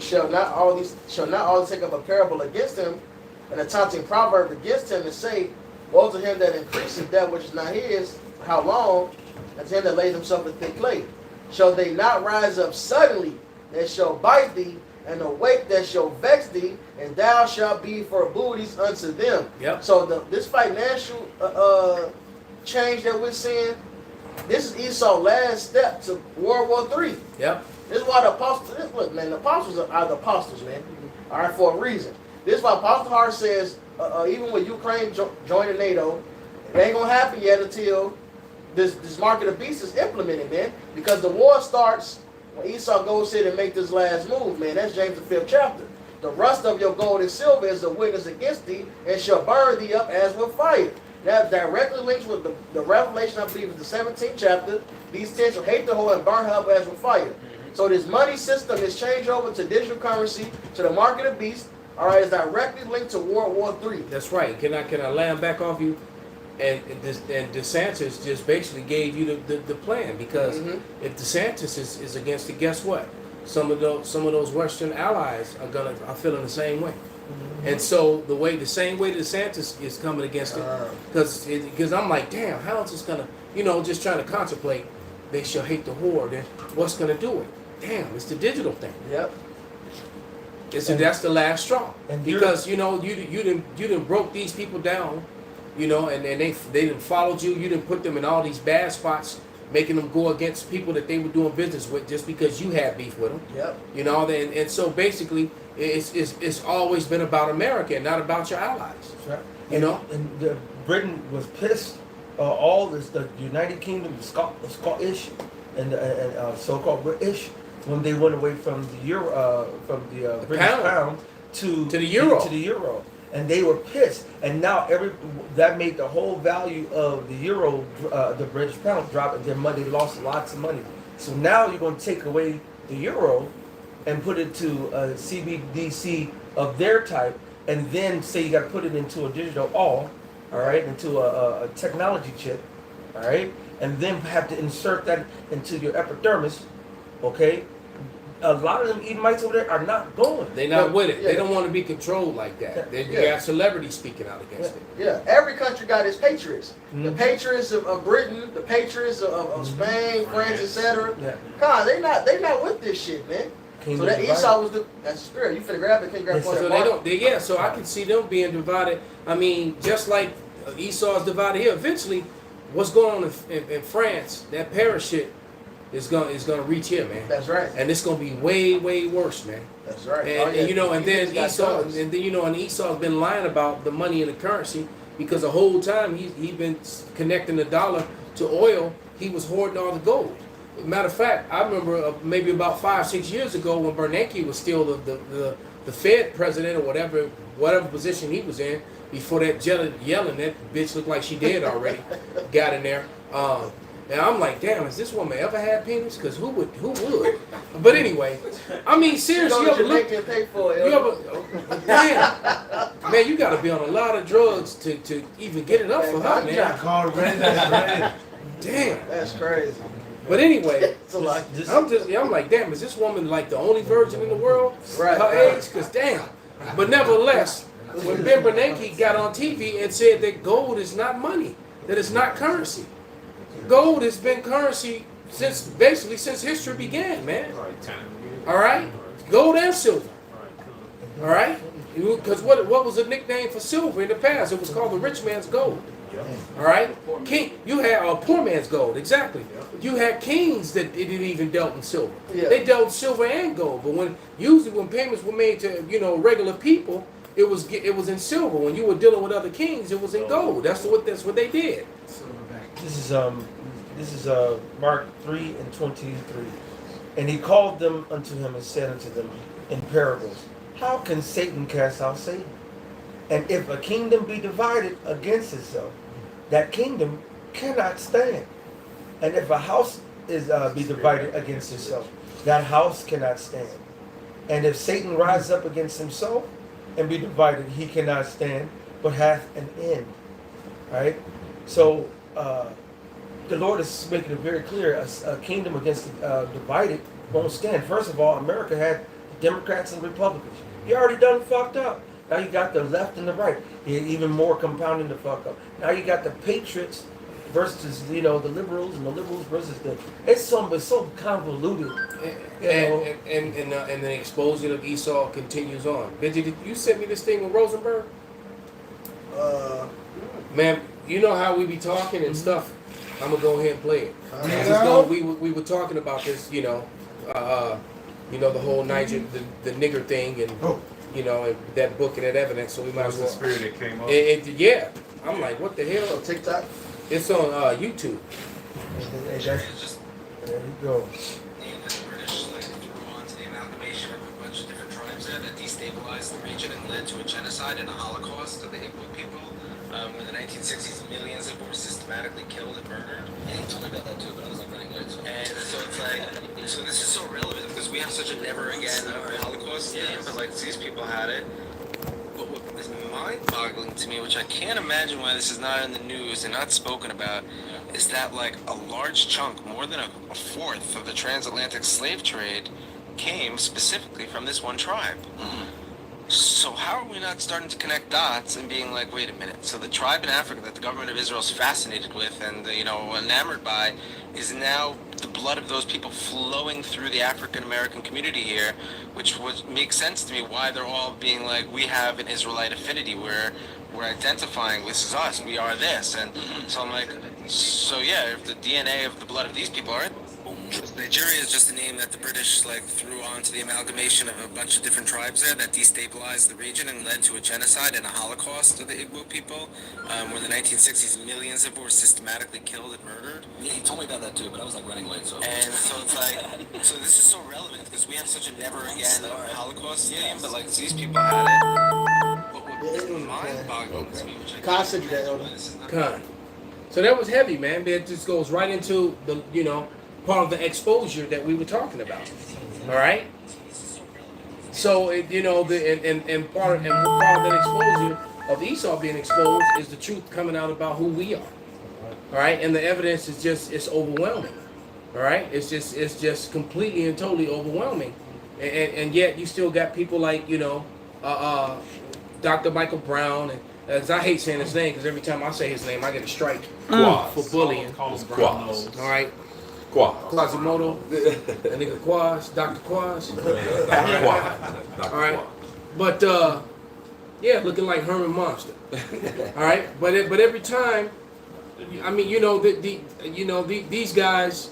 Shall not all take up a parable against him, and a taunting proverb against him, and say, woe to him that increaseth that which is not his. How long? And to him that lays himself in thick clay. Shall they not rise up suddenly that shall bite thee, and awake that shall vex thee, and thou shalt be for booties unto them. Yep. So this financial change that we're seeing, this is Esau's last step to World War III. Yep. This is why the apostles, look, man, the apostles are the apostles, man. All right, for a reason. This is why Apostle Hart says, even with Ukraine joining NATO, it ain't going to happen yet until this market of beasts is implemented, man. Because the war starts when Esau goes in and make this last move, man. That's James the 5th chapter. The rust of your gold and silver is the witness against thee, and shall burn thee up as with fire. That directly links with the Revelation, I believe, is the 17th chapter. These 10 shall hate the whole and burn her up as with fire. So this money system is changed over to digital currency, to the market of beasts. All right, it's directly linked to World War III. That's right. Can I land back off you? And DeSantis just basically gave you the plan, because if DeSantis is against it, guess what? Some of those Western allies are feeling the same way. And so the same way DeSantis is coming against it, because I'm like, damn, how is this gonna, just trying to contemplate. They shall hate the whore. Then what's gonna do it? Damn, it's the digital thing. Yep. That's the last straw. And Because you didn't broke these people down, and they didn't followed you. You didn't put them in all these bad spots, making them go against people that they were doing business with just because you had beef with them. Yep. And so basically, it's always been about America and not about your allies. That's right. And Britain was pissed. All this, the United Kingdom, the Scottish, and so-called British, when they went away from the euro, from the British pound to the euro, and they were pissed. And now that made the whole value of the euro, the British pound, drop, and their money lost lots of money. So now you're going to take away the euro and put it to a CBDC of their type, and then say you got to put it into a digital all right, into a technology chip, all right, and then have to insert that into your epidermis, okay? A lot of them Edomites over there are not going. They're not with it. They don't want to be controlled like that. You got celebrities speaking out against it. Yeah, every country got its patriots. The patriots of Britain, the patriots of Spain, France, etc. Yeah. God, they not with this shit, man. So that Esau was that's the spirit. You finna grab it, can't grab it. So I can see them being divided. I mean, just like Esau's divided here. Eventually, what's going on in France, that Paris shit, is gonna reach here, man. That's right. And it's gonna be way, way worse, man. That's right. And you know, and then got Esau, guns. and then you know, and Esau's been lying about the money and the currency because the whole time he been connecting the dollar to oil. He was hoarding all the gold. Matter of fact, I remember maybe about 5-6 years ago when Bernanke was still the Fed president or whatever position he was in. Before that yelling, that bitch looked like she dead already. Got in there. And I'm like, damn, has this woman ever had penis? Because who would? But anyway, I mean, seriously, you ever look? Man, you got to be on a lot of drugs to even get it up for her, man. Called Red. That's Red. Damn. That's crazy. But anyway, It's a lot. I'm like, damn, is this woman like the only virgin in the world? Right. Her age? Because damn. But nevertheless, when Ben Bernanke got on TV and said that gold is not money, that it's not currency. Gold has been currency since history began, man. All right, gold and silver. All right, because what was the nickname for silver in the past? It was called the rich man's gold. All right, you had poor man's gold. Exactly. You had kings that it didn't even dealt in silver. Yeah. They dealt in silver and gold. But usually when payments were made to regular people, it was in silver. When you were dealing with other kings, it was in gold. That's what they did. This is Mark 3:23. And he called them unto him and said unto them in parables, how can Satan cast out Satan? And if a kingdom be divided against itself, that kingdom cannot stand. And if a house be divided against itself, that house cannot stand. And if Satan rise up against himself and be divided, he cannot stand, but hath an end. Right? So the Lord is making it very clear: a kingdom against divided won't stand. First of all, America had Democrats and Republicans. You already done fucked up. Now you got the left and the right. You're even more compounding the fuck up. Now you got the patriots versus the liberals, and the liberals versus the. It's so convoluted. And the exposure of Esau continues on. Benji, did you send me this thing with Rosenberg? Man, you know how we be talking and stuff. I'm gonna go ahead and play it. We were talking about this, the whole Niger, the nigger thing, and and that book and that evidence. So we might as well. The spirit that came up. Yeah, I'm like, what the hell? TikTok. It's on YouTube. There you go. The British threw onto the amalgamation of a bunch of different tribes there that destabilized the region and led to a genocide and a Holocaust of the Igbo people. In the 1960s, millions of them were systematically killed and murdered. Yeah, he told me about that too, but I was like running late. And so it's like, so this is so relevant because we have such a never again Holocaust thing, but like these people had it. But what is mind-boggling to me, which I can't imagine why this is not in the news and not spoken about, is that like a large chunk, more than a fourth of the transatlantic slave trade came specifically from this one tribe. So how are we not starting to connect dots and being like, wait a minute, so the tribe in Africa that the government of Israel is fascinated with and enamored by is now the blood of those people flowing through the African American community here, which would make sense to me why they're all being like, we have an Israelite affinity where we're identifying this is us, we are this. And so I'm like, so yeah, if the DNA of the blood of these people are Nigeria is just a name that the British threw onto the amalgamation of a bunch of different tribes there that destabilized the region and led to a genocide and a Holocaust of the Igbo people, where in the 1960s millions of them were systematically killed and murdered. Yeah, he told me about that too, but I was running late. And so it's like, so this is so relevant because we have such a never again Holocaust theme, but these people had it. But what is mind-boggling to me, which I Con. So that was heavy, man. It just goes right into the part of the exposure that we were talking about. All right. So part of that exposure of Esau being exposed is the truth coming out about who we are. All right, and the evidence is it's overwhelming. All right, it's just completely and totally overwhelming, and yet you still got people like Dr. Michael Brown, and as I hate saying his name because every time I say his name I get a strike for bullying. Call him Brown Nose. All right. Quasimodo. That nigga Quas, Dr. Quas. All right. But looking like Herman Monster. All right. But every time, I mean, these guys,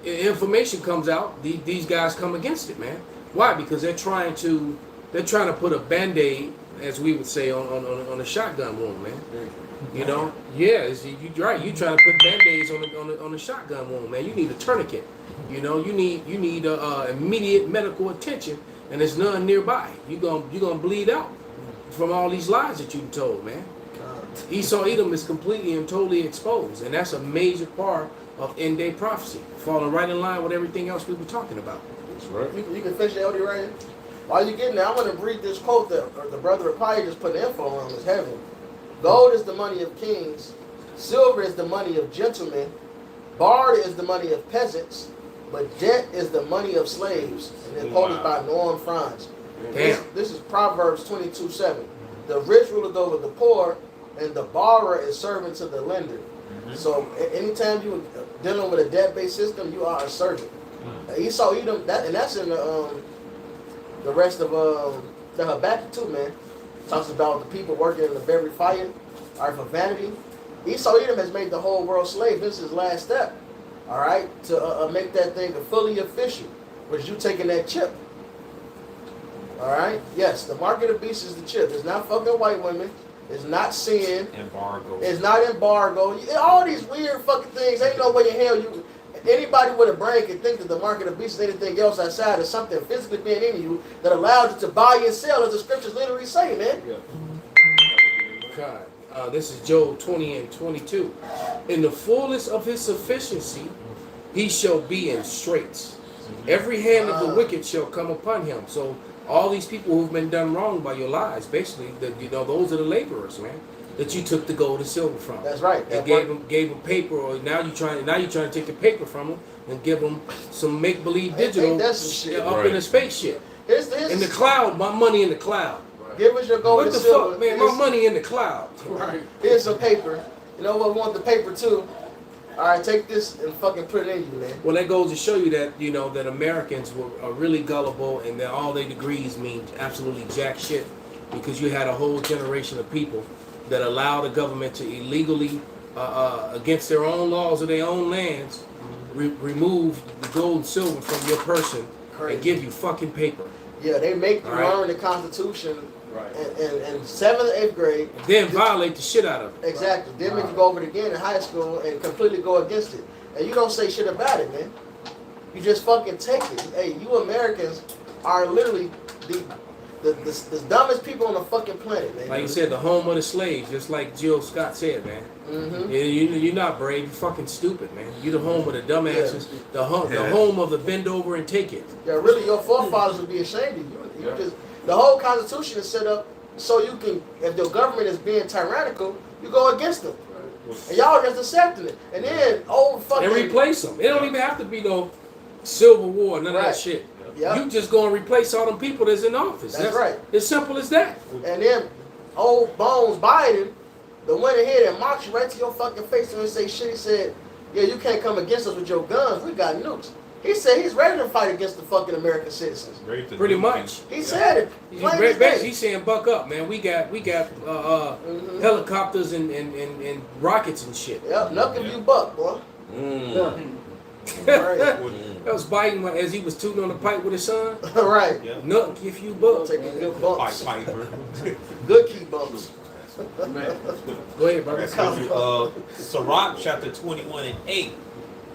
information comes out, these guys come against it, man. Why? Because they're trying to put a band-aid, as we would say, on a shotgun wound, man. You know, yeah, you're right. You trying to put band-aids on a shotgun wound, man. You need a tourniquet. You know, you need immediate medical attention, and there's none nearby. You're gonna bleed out from all these lies that you've told, man. Esau Edom is completely and totally exposed, and that's a major part of end-day prophecy, falling right in line with everything else we were talking about. That's right. You can finish the LD right here. While you're getting there, I want to read this quote that the brother Apai just put the info on. Is heaven. Gold is the money of kings. Silver is the money of gentlemen. Barter is the money of peasants. But debt is the money of slaves. And it's quoted by Norm Franz. This is Proverbs 22:7. The rich ruleth over the poor, and the borrower is servant to the lender. So anytime you're dealing with a debt-based system, you are a servant. Esau Edom, and that's in the rest of the Habakkuk too, man. Talks about the people working in the very fire, are for vanity. Esau Edom has made the whole world slave. This is his last step, all right, to make that thing fully official, which you taking that chip. All right, yes, the mark of the beast is the chip. It's not fucking white women. It's not sin. Embargo. It's not embargo. All these weird fucking things. Ain't no way in hell you. Anybody with a brain can think that the mark of the beast is anything else outside of something physically being in you that allows you to buy and sell, as the scriptures literally say, man. God. This is Job 20 and 22. In the fullness of his sufficiency, he shall be in straits. Every hand of the wicked shall come upon him. So all these people who've been done wrong by your lies, basically, those are the laborers, man, that you took the gold and silver from. That's right. And gave them paper, or now you're trying to take the paper from them and give them some make believe digital up in the spaceship. In the cloud, my money in the cloud. Give us your gold and silver. What the fuck, man? My money in the cloud. Right. Here's some paper. You know what? We want the paper too. All right, take this and fucking put it in you, man. Well, that goes to show you that that Americans are really gullible, and that all their degrees mean absolutely jack shit, because you had a whole generation of people that allow the government to illegally, against their own laws of their own lands, remove the gold and silver from your person and give you fucking paper. Yeah, they make you learn the Constitution. Right. In 7th and 8th grade. And then violate the shit out of it. Exactly. Then make you go over it again in high school and completely go against it. And you don't say shit about it, man. You just fucking take it. Hey, you Americans are literally the dumbest people on the fucking planet, man. Like you said, the home of the slaves, just like Jill Scott said, man. Mm-hmm. You're not brave. You're fucking stupid, man. You're the home of the dumbasses. Yeah. The home of the bend over and take it. Yeah, really, your forefathers would be ashamed of you. You just. The whole Constitution is set up so you can, if the government is being tyrannical, you go against them. And y'all just accepting it. And then, fucking... And replace them. It don't even have to be no Civil War, none of that shit. Yep. You just go and replace all them people that's in office. That's right. As simple as that. And then, old Bones Biden, the went ahead and mocked you right to your fucking face and say shit. He said, yeah, you can't come against us with your guns. We got nukes. He said he's ready to fight against the fucking American citizens. Pretty much. He said it. He's saying buck up, man. We got helicopters and rockets and shit. Yep, knuckle you buck, boy. That was Biden as he was tooting on the pipe with his son. Right. Yep. Knuck if you buck. Taking good bumps. Good key bumps. Go ahead, brother. Sirach chapter 21 and 8.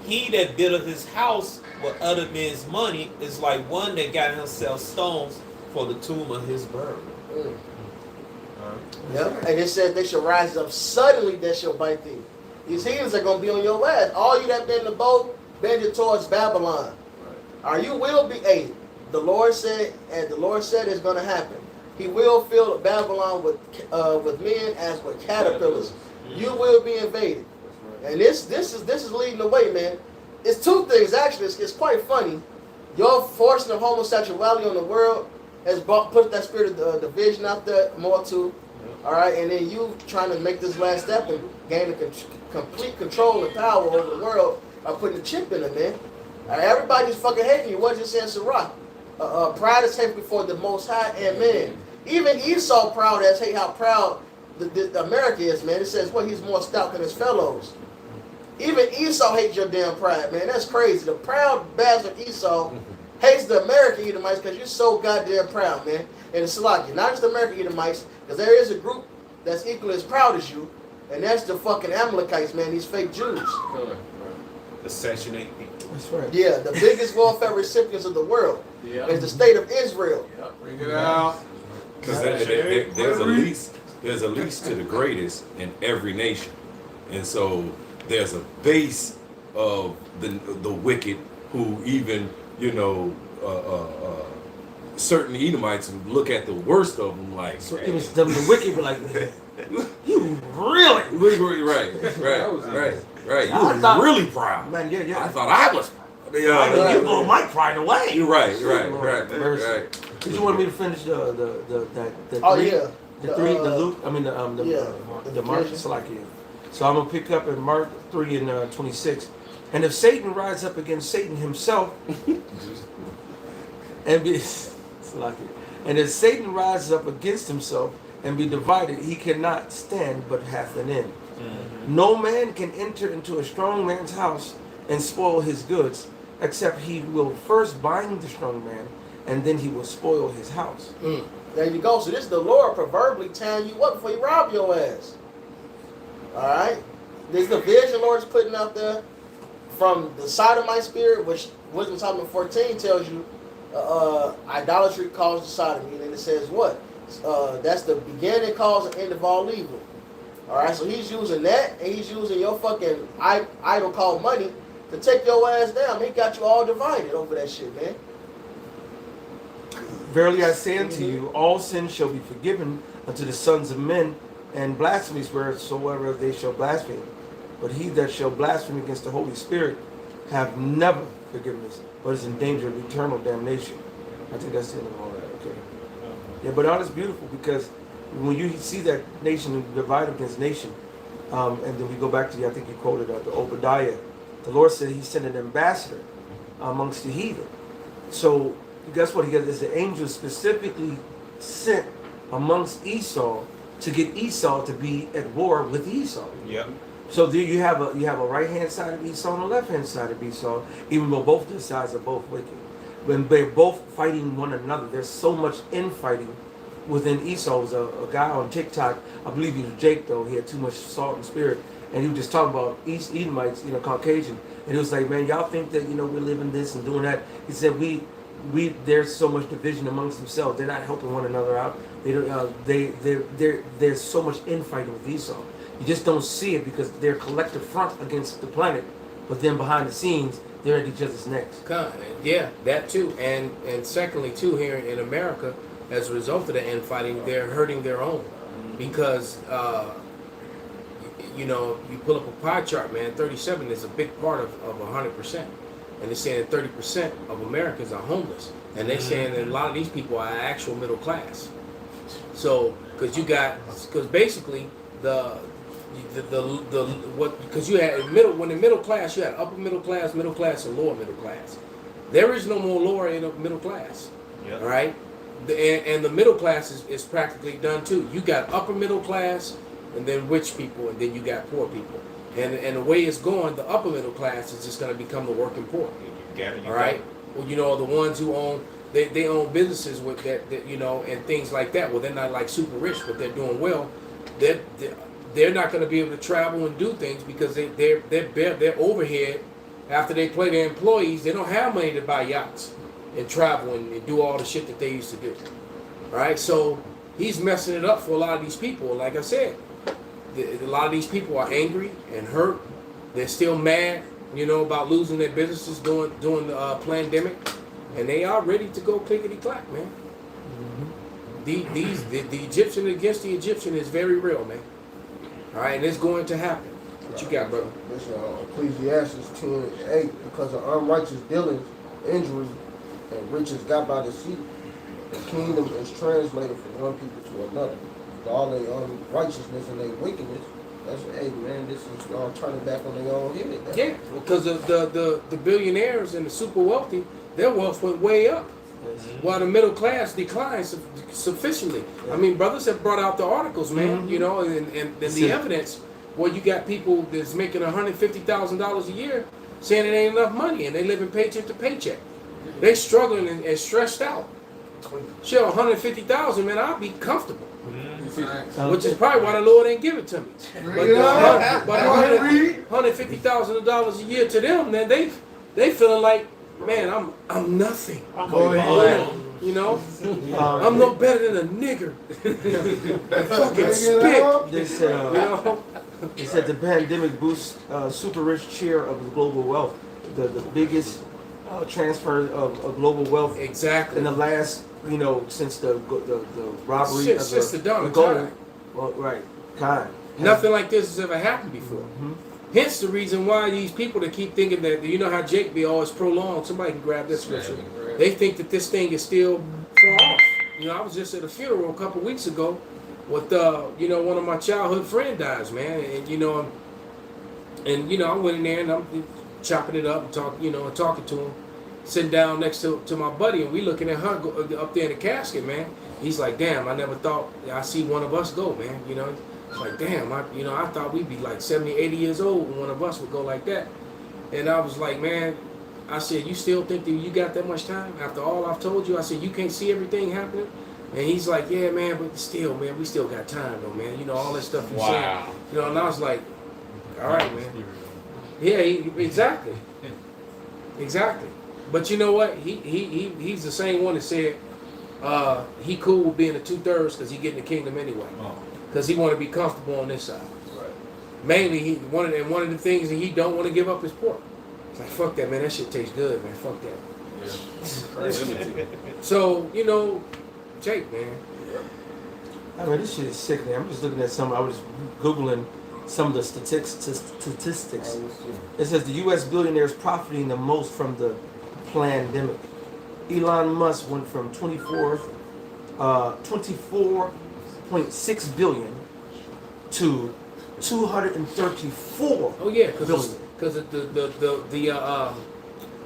He that buildeth his house with other men's money is like one that got himself stones for the tomb of his burial. Yep. And it said they shall rise up suddenly that shall bite thee. These heathens are going to be on your ass. All you that been in the boat, bend it towards Babylon. Or you will be, the Lord said, and the Lord said it's going to happen. He will fill Babylon with men as with caterpillars. You will be invaded. And this is leading the way, man. It's two things, actually. It's quite funny. Your forcing of homosexuality on the world has put that spirit of division out there more too. All right, and then you trying to make this last step and gain complete control and power over the world by putting a chip in it, man. Everybody's fucking hating you. What you saying, Sirach? Pride is hate before the Most High and man. Even Esau proud as hate how proud the America is, man. It says, he's more stout than his fellows. Even Esau hates your damn pride, man. That's crazy. The proud bastard Esau hates the American Edomites because you're so goddamn proud, man. And it's like, not just the American Edomites, because there is a group that's equally as proud as you, and that's the fucking Amalekites, man, these fake Jews. The Section 8 people. That's right. Yeah, the biggest welfare recipients of the world is the state of Israel. Bring it out. Because there's a least to the greatest in every nation, and so there's a base of the wicked who even certain Edomites look at the worst of them like. So it was the wicked were like, you really? Right. You I were thought- really proud. Man, yeah. I thought I was proud. You blow my pride away. You're right. Mercy. Did you want me to finish the Oh, three? yeah. The Luke, I mean the Mark, division. So I'm gonna pick up in Mark 3 and 26. And if Satan rise up against Satan himself, and be and if Satan rises up against himself and be divided, he cannot stand but hath an end. No man can enter into a strong man's house and spoil his goods, except he will first bind the strong man, and then he will spoil his house. There you go. So this is the Lord proverbially tying you up before you rob your ass. All right. There's the vision the Lord's putting out there from the side of my spirit, which Wisdom Solomon 14 tells you idolatry causes sodomy. And then it says what? That's the beginning, cause, and end of all evil. All right. So he's using that, and he's using your fucking idol called money to take your ass down. He got you all divided over that shit, man. Verily I say unto you, all sins shall be forgiven unto the sons of men, and blasphemies wheresoever they shall blaspheme. But he that shall blaspheme against the Holy Spirit have never forgiveness, but is in danger of eternal damnation. I think that's the end of all that. Okay. Yeah, but all is beautiful because when you see that nation divided against nation, and then we go back to I think you quoted the Obadiah. The Lord said He sent an ambassador amongst the heathen. So guess what? He got is the angel specifically sent amongst Esau to get Esau to be at war with Esau. Yep. So there you have a right hand side of Esau and a left hand side of Esau, even though both their sides are both wicked. When they're both fighting one another, there's so much infighting within Esau. Was a guy on TikTok, I believe he was Jake though. He had too much salt and spirit, and he was just talking about East Edomites, Caucasian, and he was like, man, y'all think that we're living this and doing that. He said there's so much division amongst themselves. They're not helping one another out. There's so much infighting with Esau. You just don't see it because they're a collective front against the planet, but then behind the scenes, they're at each other's necks. Yeah, that too. And secondly, too, here in America, as a result of the infighting, they're hurting their own. Because, you pull up a pie chart, man, 37 is a big part of 100%. And they're saying that 30% of Americans are homeless. And they're saying that a lot of these people are actual middle class. So, because basically, because you had when the middle class, you had upper middle class, and lower middle class. There is no more lower in the middle class. Yep. All right? And the middle class is practically done too. You got upper middle class, and then rich people, and then you got poor people. And the way it's going, the upper middle class is just going to become the working poor. All right? Well, the ones who own, they own businesses with that, and things like that. Well, they're not like super rich, but they're doing well. They're not going to be able to travel and do things because their overhead, after they pay their employees, they don't have money to buy yachts and travel and do all the shit that they used to do. All right? So he's messing it up for a lot of these people. Like I said, a lot of these people are angry and hurt. They're still mad, about losing their businesses during the pandemic, and they are ready to go clickety clack, man. The Egyptian against the Egyptian is very real, man. All right, and it's going to happen. What you got, brother? This Ecclesiastes 10:8, because of unrighteous dealings, injury, and riches got by deceit, the kingdom is translated from one people to another. With all their unrighteousness and their wickedness, that's this is all turning back on their own head. Yeah, because of the billionaires and the super wealthy, their wealth went way up, while the middle class declined sufficiently. I mean, brothers have brought out the articles, man, and the evidence Well, you got people that's making $150,000 a year saying it ain't enough money, and they living paycheck to paycheck. They struggling and stressed out. Shit, 150,000, man, I'll be comfortable. Which is probably why the Lord ain't give it to me. But $150,000 a year to them, man, they feeling like, man, I'm nothing. You know, I'm no better than a nigger. Fucking spit. They said, You know, they said the pandemic boosts super rich share of the global wealth. The biggest transfer of global wealth exactly. in the last, since the robbery of Since the dawn of gold. time. Well, right, time. Nothing like this has ever happened before. Mm-hmm. Hence the reason why these people that keep thinking that, you know how Jake be always prolonged, somebody can grab this scripture. They think that this thing is still far off. You know, I was just at a funeral a couple weeks ago with, one of my childhood friend dies, man. And, I went in there and I'm chopping it up and talking to him, sitting down next to my buddy, and we looking at her up there in the casket, man. He's like, damn, I never thought I see one of us go, man. It's like, damn, I thought we'd be like 70, 80 years old when one of us would go like that. And I was like, man, I said, you still think that you got that much time? After all I've told you, I said, you can't see everything happening? And he's like, yeah, man, but still, man, we still got time, though, man. All that stuff you saying. And I was like, all right, man. Yeah, exactly. Exactly. But you know what? He's the same one that said he cool with being a 2/3 because he getting the kingdom anyway. Because he want to be comfortable on this side. Right. Mainly, one of the things that he don't want to give up is pork. It's like, fuck that, man. That shit tastes good, man. Fuck that. Yeah. So, Jake, man. I mean, this shit is sick, man. I'm just looking at I was Googling some of the statistics. It says the U.S. billionaires profiting the most from the pandemic. Elon Musk went from 24.6 billion to 234. Oh yeah, because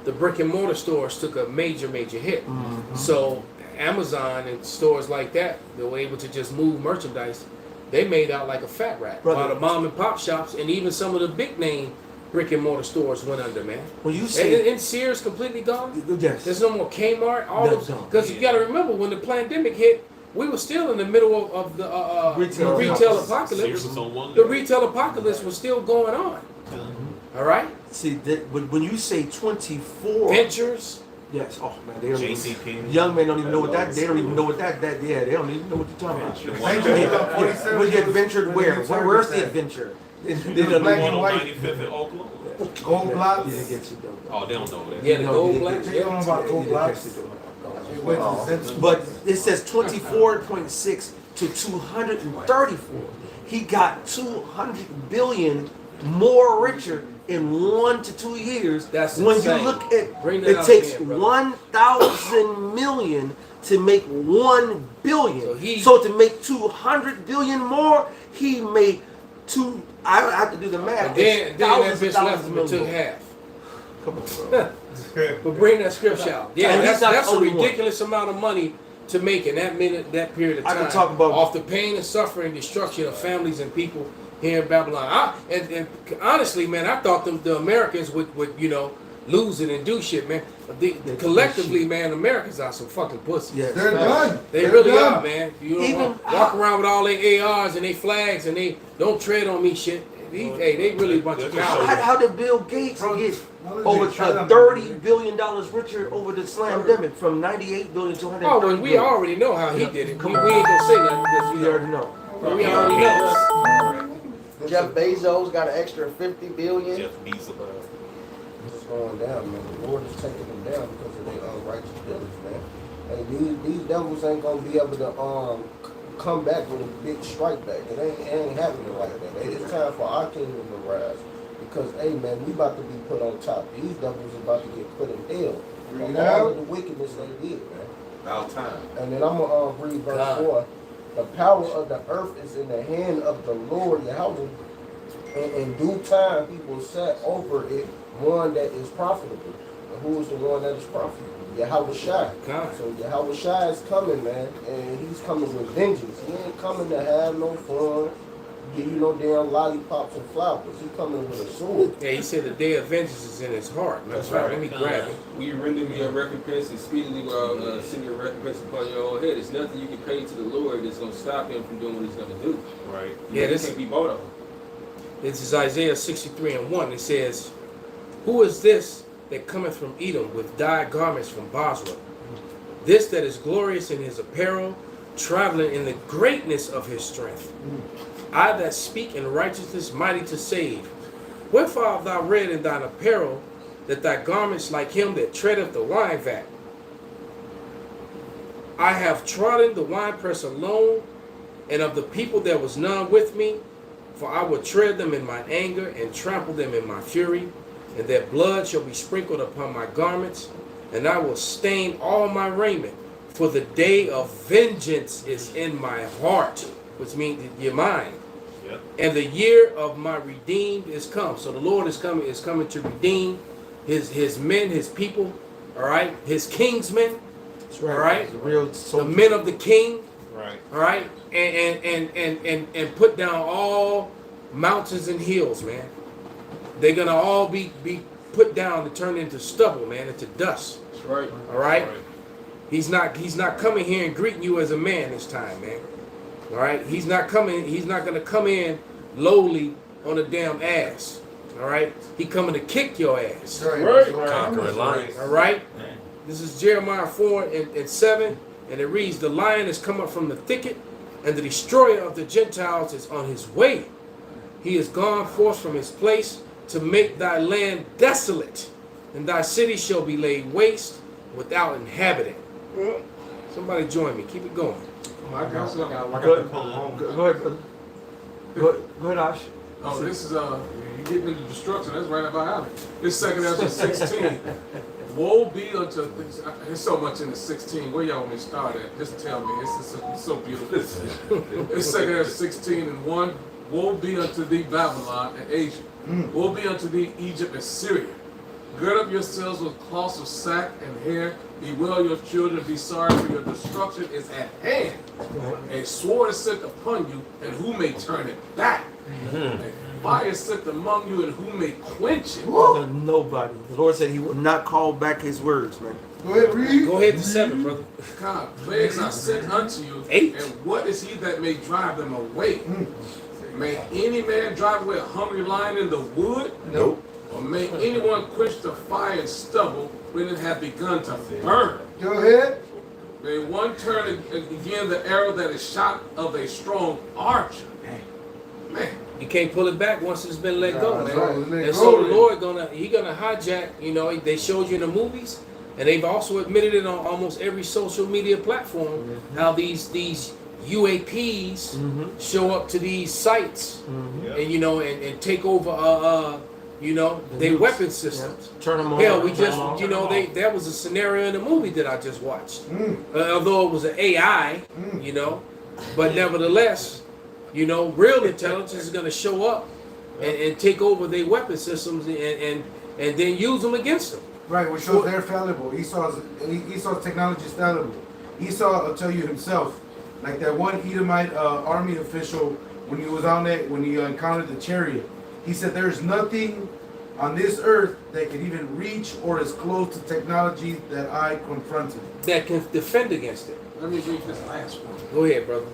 the brick and mortar stores took a major hit. Mm-hmm. So Amazon and stores like that, they were able to just move merchandise. They made out like a fat rat. While the mom and pop shops and even some of the big name brick and mortar stores went under, man. When you say and Sears completely gone. Yes. There's no more Kmart. Because you got to remember when the pandemic hit, we were still in the middle of the retail apocalypse. The retail apocalypse was still going on. All right. See, when you say 24 ventures. Yes. Oh man, they don't even, young men don't even know what that. They don't even know what that. Yeah, they don't even know what you're talking about. When you adventured where? Where's the adventure? They don't know 95th in Oklahoma. Gold blocks. Oh, they don't know that. Yeah, the gold blocks. They don't know about gold blocks. But it says 24.6 to 234. He got 200 billion more richer in 1 to 2 years. That's when insane. You look at it takes 1,000 million to make 1 billion. So to make 200 billion more, he made two. I have to do the math. And then that bitch left him and took half. Come on, bro. But bring that scripture out. Yeah, that's a ridiculous amount of money to make in that period of time. I can talk about off the pain and suffering and destruction of families and people here in Babylon. And honestly, man, I thought the Americans would lose it and do shit, man. Collectively, man, Americans are some fucking pussies. Yes. They're done. They really are, man. Walk around with all their ARs and their flags and they don't tread on me shit. They really a bunch of cowards. How did Bill Gates get over $30 billion richer over the slamdemic from 98 billion to 130 Oh, well, we already know how he did it. We ain't gonna say nothing because we already know. We already know. Jeff Bezos got an extra 50 billion. Jeff Bezos. It's going down, man. The Lord is taking them down because of their unrighteous dealings, man. And these devils ain't gonna be able to come back with a big strike back. It ain't happening like that. It's time for our kingdom to rise. Because, hey, man, we about to be put on top. These devils about to get put in hell for all of the wickedness they did, man. About time. And then I'm going to read verse 4. The power of the earth is in the hand of the Lord Yahweh. And in due time, he will set over it one that is profitable. And who is the one that is profitable? Yahweh Shai. So Yahweh Shai is coming, man. And he's coming with vengeance. He ain't coming to have no fun, give you no damn lollipops and flowers. He coming with a sword. Yeah, he said the day of vengeance is in his heart. That's right. Let me grab it. We render me a recompense and speedily will send your recompense upon your own head. There's nothing you can pay to the Lord that's going to stop him from doing what he's going to do. Right. Yeah, This can't be bought on. This is Isaiah 63:1. It says, "Who is this that cometh from Edom with dyed garments from Basra? This that is glorious in his apparel, traveling in the greatness of his strength. I that speak in righteousness, mighty to save. Wherefore art thou red in thine apparel, that thy garments like him that treadeth the wine vat? I have trodden the winepress alone, and of the people there was none with me. For I will tread them in my anger and trample them in my fury, and their blood shall be sprinkled upon my garments, and I will stain all my raiment. For the day of vengeance is in my heart," which means your mind. Yep. "And the year of my redeemed is come." So the Lord is coming to redeem his men, his people, all right, his kingsmen, That's right. all right, The real the soldier. men of the king, Right. all right, and put down all mountains and hills, man. They're gonna all be put down and turned into stubble, man, into dust. That's right. All right. He's not coming here and greeting you as a man this time, man. All right. He's not gonna come in lowly on a damn ass. All right. He coming to kick your ass. Right. Conquering lions. All right. This is Jeremiah 4:7, and it reads, "The lion is come up from the thicket, and the destroyer of the Gentiles is on his way. He is gone forth from his place to make thy land desolate, and thy city shall be laid waste without inhabitant." Somebody join me. Keep it going. I got something. Go ahead, brother. Go ahead, Ash. Oh, this is you getting into destruction. That's right up our alley. This second Ezra 16. Woe be unto there's so much in the 16. Where y'all want me to start at? Just tell me. It's so beautiful. It's second Ezra 16:1. Woe be unto thee, Babylon and Asia. Woe be unto thee, Egypt and Syria. Gird up yourselves with cloths of sack and hair. Bewail your children. Be sorry, for your destruction is at hand. A sword is sent upon you, and who may turn it back? A fire is sent among you, and who may quench it? Nobody. The Lord said He will not call back His words, man. Go ahead, read. Go ahead to 7, brother. God, plagues are sent unto you, 8. and what is he that may drive them away? May any man drive away a hungry lion in the wood? Nope. Or may anyone quench the fire and stubble when it hath begun to burn? Go ahead. May one turn again the arrow that is shot of a strong archer? Man, You can't pull it back once it's been let go, That's man. right. Let And go so the then. Lord gonna hijack. You know, they showed you in the movies, and they've also admitted it on almost every social media platform. How these UAPs show up to these sites, and and take over their weapon systems. Turn them on. Hell, we turn just them on. there was a scenario in the movie that I just watched. Although it was an AI, but nevertheless, real intelligence is going to show up and take over their weapon systems and then use them against them. Right, which shows they're fallible. Esau's technology is fallible. Esau will tell you himself, like that one Edomite army official when he was on that, when he encountered the chariot, he said there's nothing on this earth that can even reach or is close to technology that I confronted. That can defend against it. let me read this last one. Go ahead, brother.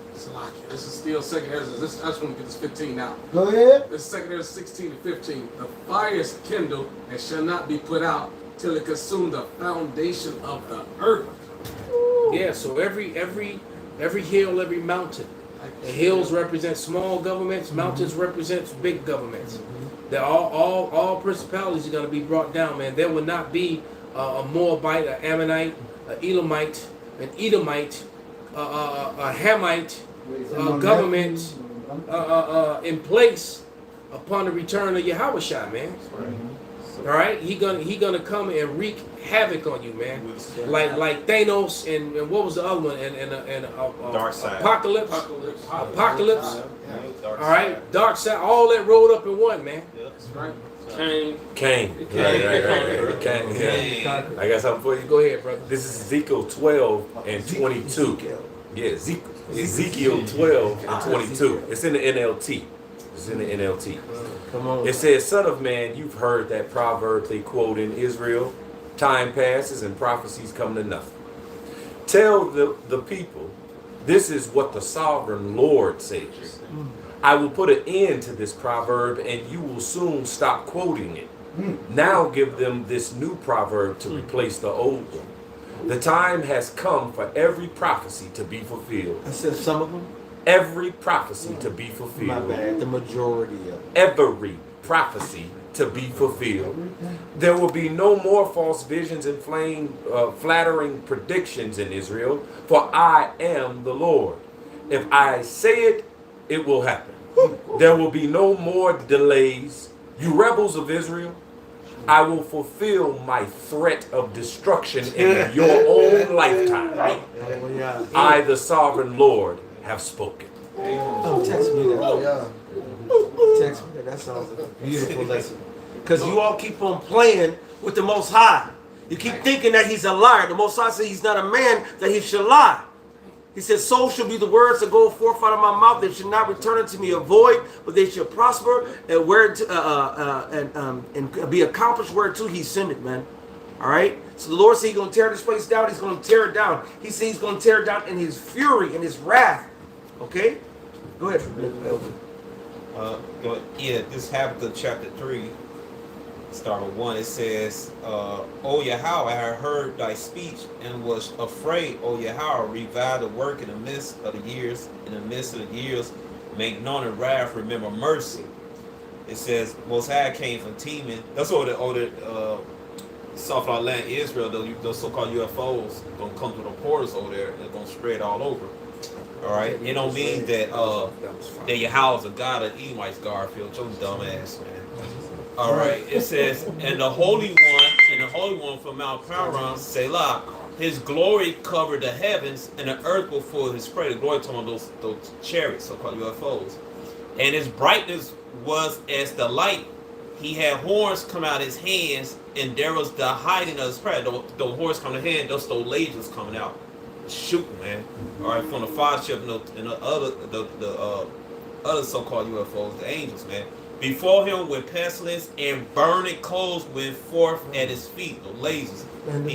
This is still second Ezra. I just want to get this 15 out. Go ahead. This is second Ezra 16 and 15. The fire is kindled and shall not be put out till it consume the foundation of the earth. Yeah, so every hill, every mountain. The hills represent small governments, mountains represent big governments. They're all principalities are going to be brought down, man. There will not be a Moabite, an Ammonite, an Elamite, an Edomite, a Hamite government in place upon the return of Yahushua, man. All right, he gonna come and wreak havoc on you, man. Like Thanos and what was the other one? And Dark Side. Apocalypse. All right, Dark Side. All that rolled up in one, man. That's right. Cain. Right. Cain. Yeah. I got something for you. Go ahead, brother. This is Ezekiel 12 and 22. Yeah, Ezekiel 12 and 22. It's in the NLT. It's in the NLT. Come on. It says, "Son of man, you've heard that proverb they quote in Israel. Time passes and prophecies come to nothing. Tell the people, this is what the sovereign Lord says. I will put an end to this proverb and you will soon stop quoting it. Now give them this new proverb to replace the old one. The time has come for every prophecy to be fulfilled." I said some of them. Every prophecy to be fulfilled. My bad. The majority of them. Every prophecy to be fulfilled. There will be no more false visions and flattering predictions in Israel, for I am the Lord. If I say it, it will happen. There will be no more delays. You rebels of Israel, I will fulfill my threat of destruction in your own lifetime. I, the sovereign Lord, have spoken. Oh, text me that. Text me that. That sounds like a beautiful lesson. Because you all keep on playing with the Most High. You keep thinking that he's a liar. The Most High says he's not a man that he should lie. He says, "So shall be the words that go forth out of my mouth. They should not return unto me void, but they shall prosper and and be accomplished whereto he sent it," man. All right. So the Lord said he's going to tear this place down. He's going to tear it down. He said he's going to tear it down in his fury, in his wrath. Okay. Go ahead. Yeah, this Habakkuk chapter 3, start with 1. It says, "O Yahweh, I heard thy speech and was afraid. O Yahweh, revive the work in the midst of the years. In the midst of the years, make known in wrath, remember mercy." It says, Most High came from Teman. That's all the South our land Israel, those so-called UFOs gonna come through the portals over there and gonna spread all over. All right, it don't mean that Yahweh's a god of Edomites, Garfield, your dumb ass, man. All right, it says, and the Holy One from Mount Paran, Selah, his glory covered the heavens, and the earth before his praise. The glory to those chariots, so-called UFOs, and his brightness was as the light. He had horns come out his hands, and there was the hiding of his prayer. The horns coming to hand, those lasers coming out, shooting, man. All right, from the fire ship and the other so-called UFOs, the angels, man. Before him went pestilence, and burning coals went forth at his feet, the lasers. And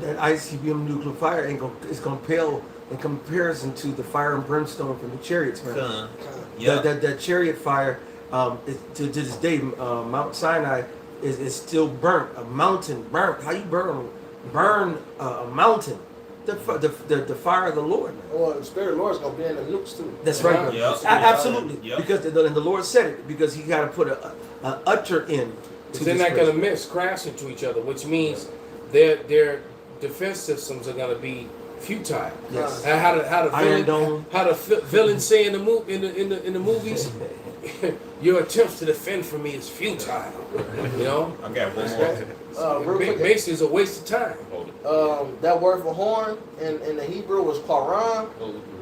that ICBM nuclear fire is going to pale in comparison to the fire and brimstone from the chariots, man. That chariot fire, to this day, Mount Sinai is still burnt. A mountain burnt. How you burn a mountain? The fire of the Lord. Well, the Spirit of the Lord is going to be in the nukes too. That's right. Absolutely. Because the Lord said it. Because he got to put an utter end. They're not going to crash into each other, which means their defense systems are going to be futile. Yes. And how the villain say in the movies, your attempts to defend from me is futile. You know. I got one more. Basically, it's a waste of time. That word for horn in the Hebrew was paran,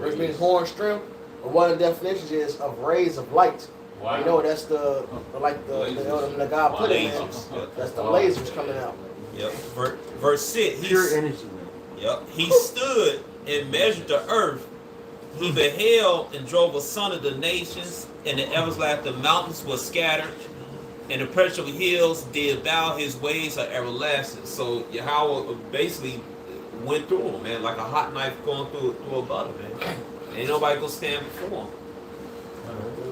which means horn strength. But one of the definitions is of rays of light. Wow. You know, that's the God put it in. That's the lasers coming out. Yep. Verse 6. Pure energy. Yep. He stood and measured the earth. He beheld and drove asunder the nations, and the everlasting mountains were scattered, and the perpetual hills did bow. His ways are everlasting. So Yahweh basically went through them, man, like a hot knife going through a butter, man. Ain't nobody gonna stand before him.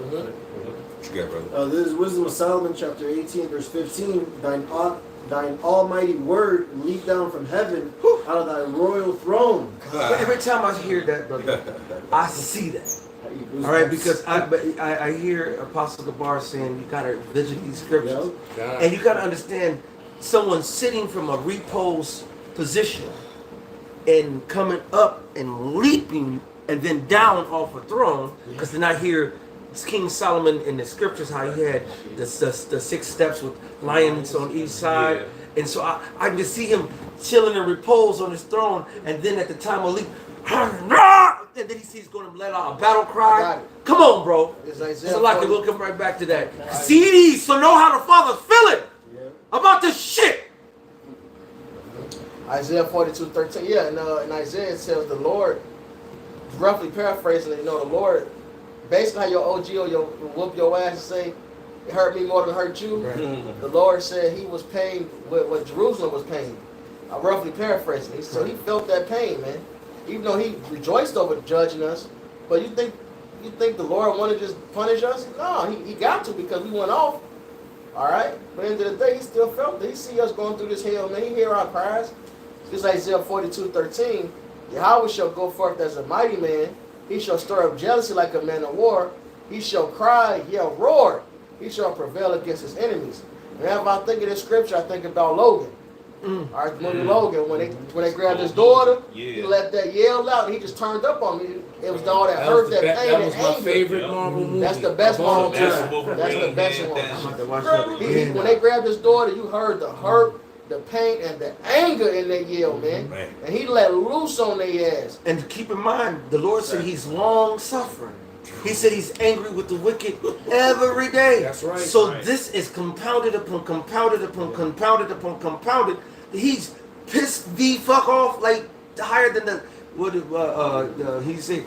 What you got, brother? This is Wisdom of Solomon, chapter 18, verse 15. Thine almighty word leaped down from heaven out of thy royal throne. Every time I hear that, brother, I see that. All right, because I hear Apostle Gabar saying you got to visit these scriptures. And you got to understand someone sitting from a repose position and coming up and leaping and then down off a throne, because then I hear King Solomon in the scriptures how he had the 6 steps with lions on each side. And so I just see him chilling in repose on his throne, and then at the time of leap, and then he sees going to let out a battle cry. Come on, bro. It's like we'll come right back to that. See these, so know how the Father's feeling about this shit. Isaiah 42:13. Yeah, and in Isaiah it says the Lord, roughly paraphrasing, the Lord basically how your OG or your whoop your ass and say, it hurt me more than it hurt you. Right. The Lord said he was paying what Jerusalem was paying. I'm roughly paraphrasing. So he felt that pain, man. Even though he rejoiced over judging us, but you think the Lord wanted to just punish us? No, he got to because we went off. All right? But at the end of the day, he still felt it. He see us going through this hell, man. He hear our cries. This Isaiah 42:13. Yahweh shall go forth as a mighty man. He shall stir up jealousy like a man of war. He shall cry, yell, roar. He shall prevail against his enemies. Whenever I think of this scripture, I think about Logan. All right, the movie Logan, when they grabbed his daughter, he let that yell out, and he just turned up on me. It was all that hurt, that pain, that was and my anger. favorite Marvel movie. That's the best Marvel movie. movie. That's the best I'm one. about to watch that again. When they grabbed his daughter, you heard the hurt, the pain, and the anger in that yell, man. And he let loose on their ass. And keep in mind, the Lord said he's long suffering. He said he's angry with the wicked every day. That's right. So this is compounded upon compounded upon compounded upon compounded. He's pissed the fuck off like higher than the what he say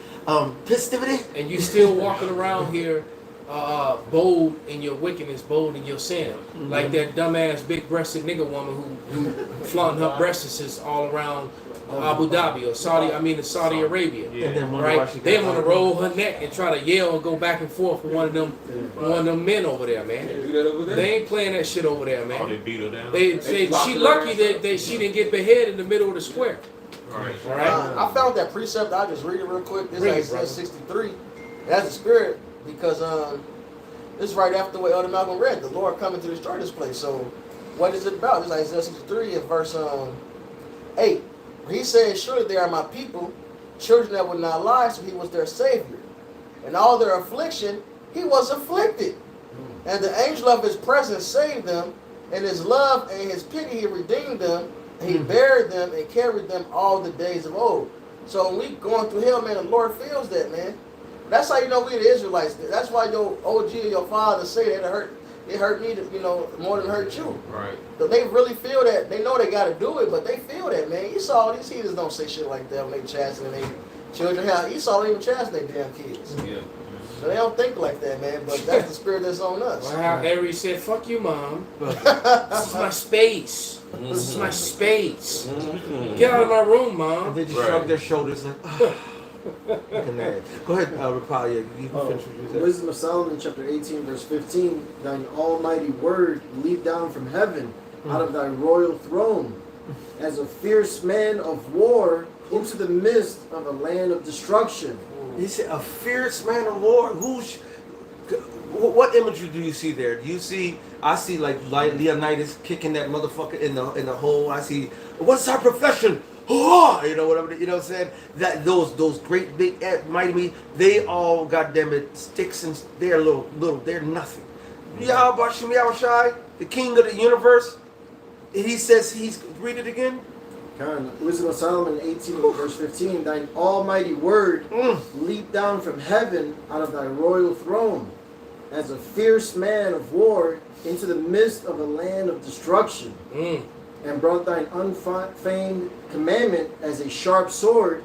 festivity. And you still walking around here bold in your wickedness, bold in your sin. Like that dumbass big-breasted nigga woman who flaunting her breasts all around Abu Dhabi or Saudi Arabia. And then right? They want to roll her neck and try to yell and go back and forth with one of them men over there, man. They ain't playing that shit over there, man. Oh, they beat her down. She lucky that she didn't get beheaded in the middle of the square. Right. All right. I found that precept. I'll just read it real quick. This Read it, is Isaiah brother. 63. That's the spirit because this is right after what Elder Malcolm read. The Lord coming to destroy this place. So what is it about? This is Isaiah 63 in verse 8. He said, surely they are my people, children that would not lie, so he was their savior. In all their affliction, he was afflicted. And the angel of his presence saved them. In his love and his pity, he redeemed them. And he buried them and carried them all the days of old. So when we going through hell, man, the Lord feels that, man. That's how you know we the Israelites. That's why your OG or your father say that it hurt me, more than it hurt you. Right. So they really feel that. They know they got to do it, but they feel that, man. You saw these heathens don't say shit like that when they chastening their children. You saw them even chastening their damn kids. Yeah. So they don't think like that, man. But that's the spirit that's on us. Well, how Aries said, fuck you, Mom. This is my space. This is my space. Get out of my room, Mom. And they just shrug their shoulders like, looking at it. Go ahead, Raphael. You can finish what you said. Wisdom of Solomon, chapter 18, verse 15. Thine almighty word leap down from heaven out of thy royal throne, as a fierce man of war into the midst of a land of destruction. He said, a fierce man of war. What imagery do you see there? Do you see? I see like Leonidas kicking that motherfucker in the hole. I see. What's our profession? Oh, whatever. You know what I'm saying? That those great big mighty me. They all goddamn it sticks and they're little. They're nothing. Yahweh Shem Yahushai, the King of the universe. He says read it again. Wisdom of Solomon 18, verse 15. Thine almighty word leap down from heaven out of thy royal throne, as a fierce man of war into the midst of a land of destruction, and brought thine unfeigned commandment as a sharp sword,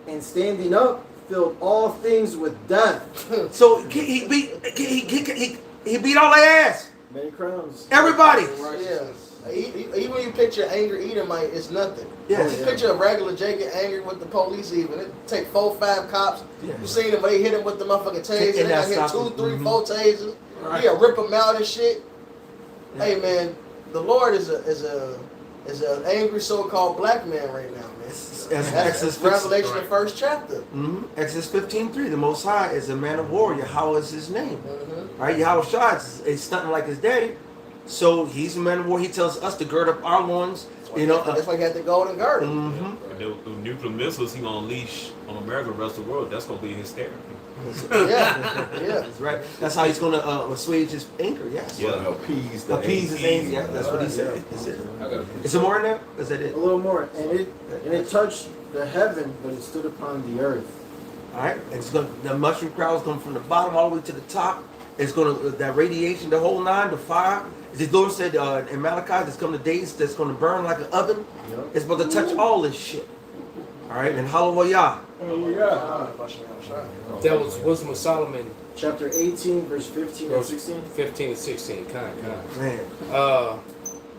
and standing up filled all things with death. So he beat all their ass. Many crowns. Everybody. Yeah. Even when you picture angry Edomite, it's nothing. Yes. You picture a regular Jacob angry with the police even. It take 4-5 cops. You seen them, they hit him with the motherfucking taser. They got hit 2, 3, 4 tasers. Right. Yeah, rip them out and shit. Yeah. Hey man, the Lord is an angry so-called black man right now, man. That's Revelation, the first chapter. Exodus 15:3. The Most High is a man of war. Yahweh is his name. Right? Yahweh Shai is stunting like his daddy. So he's a man of war. He tells us to gird up our loins. That's why he got the golden girdle. And the nuclear missiles he gonna unleash on America, the rest of the world. That's gonna be his therapy. Yeah. That's right. That's how he's gonna assuage his anger. Yes. Yeah, appease his anger. Yeah, that's what he said. Is there more in there? Is that it? A little more. And it touched the heaven, but it stood upon the earth. All right. It's gonna, the mushroom clouds come from the bottom all the way to the top. It's gonna that radiation, the whole nine, the fire. The Lord said in Malachi, there's coming days that's gonna burn like an oven. It's about to touch all this shit. All right. And hallelujah. That was Wisdom of Solomon, Chapter 18, verse 15 and verse 16. 15 and 16. Kind. Man.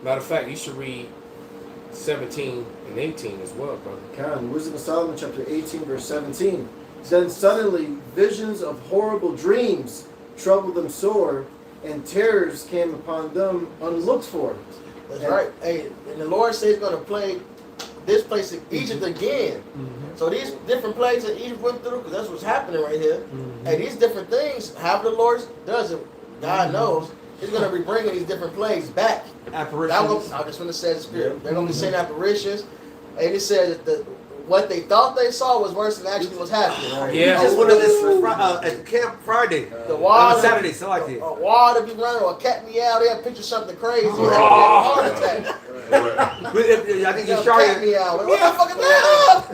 Matter of fact, you should read 17 and 18 as well, brother. Khan, Wisdom of Solomon, chapter 18, verse 17. Then suddenly visions of horrible dreams troubled them sore, and terrors came upon them unlooked for. That's right. Hey, and the Lord says He's going to plague this place in Egypt again. So these different plagues that Egypt went through, because that's what's happening right here. And these different things, how the Lord does it, God knows, He's going to be bringing these different plagues back. Apparitions. I just want to say the Spirit. They're going to be saying apparitions. And it says that what they thought they saw was worse than actually was happening. Yeah. We just went to this at Camp Friday. The wall, On Saturday, so like that. a wall to be running, or a cat meow. They'll picture something crazy. You have a heart attack. I think Cat Yeshaya. meow. What the fuck is that?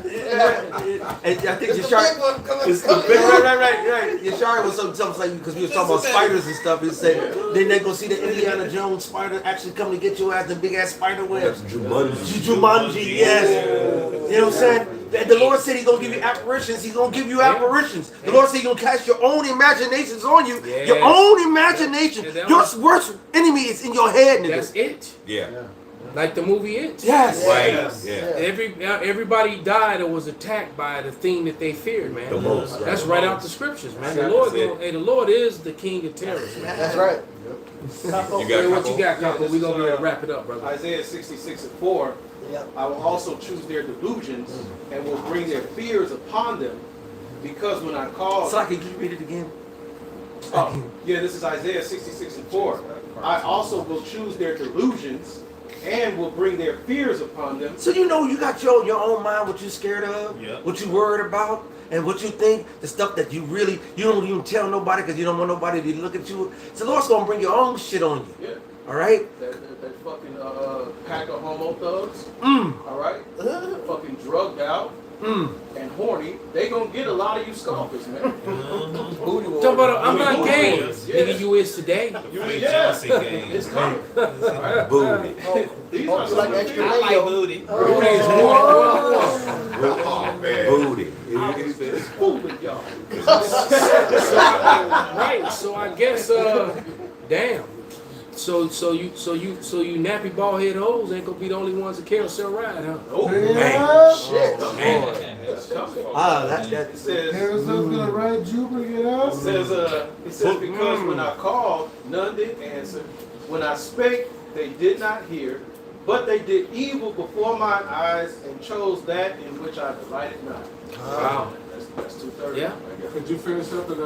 I think It's the big one Yeshaya. coming. It's the big, right. Yeshaya was something like, because we was talking about spiders and stuff. He said, then they gonna see the Indiana Jones spider actually come to get you as the big ass spider webs. Jumanji, yes. You know what I'm saying? The Lord said He's gonna give you apparitions. He's gonna give you apparitions. The Lord said He's gonna cast your own imaginations on you. Yes. Your own imagination. Yeah, Your worst enemy is in your head, nigga. That's it. Yeah. Like the movie It. Yes. Right. Yeah. Everybody died or was attacked by the thing that they feared, man. The most. That's right out the scriptures, man. The Lord, the Lord is the King of terrors, man. That's right. You got What you got, Capo? We gonna wrap it up, brother. Isaiah 66:4. I will also choose their delusions and will bring their fears upon them, because when I call. So can you read it again? Oh, yeah, this is Isaiah 66:4. I also will choose their delusions and will bring their fears upon them. So you know you got your own mind, what you scared of, what you worried about, and what you think, the stuff that you don't even tell nobody because you don't want nobody to look at you. So the Lord's gonna bring your own shit on you. Yeah. All right. That fucking pack of homo thugs. Mm. All right. Fucking drugged out. And horny, they gonna get a lot of you scoffers, man. Talk about I'm not gay. Nigga, you is today. It's coming. Booty. These Oh, are you like some extra things- mayo? Booty is Oh, man. Booty. It's fooling y'all. Right. So I guess damn. So you nappy bald head hoes ain't gonna be the only ones that carousel ride, huh? Oh, Shit. That It says, Caramel's gonna ride you, bring it it up. says because when I called, none did answer. When I spake, they did not hear. But they did evil before mine eyes and chose that in which I delighted not. Wow. That's 2:30. Yeah. Could you finish up at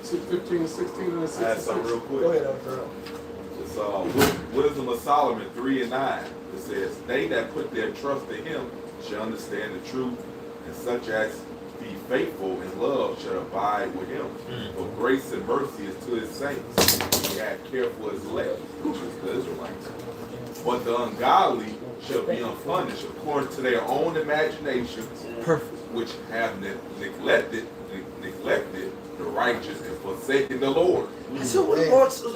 15, 16, and 16? Add something real quick. Go ahead, Earl. It's Wisdom of Solomon 3 and 9. It says, "They that put their trust in Him shall understand the truth, and such as be faithful in love shall abide with Him. For grace and mercy is to His saints. He hath care for His elect, which is the Israelites. But the ungodly shall be unpunished according to their own imaginations, which have neglected the righteous and forsaken the Lord." So what the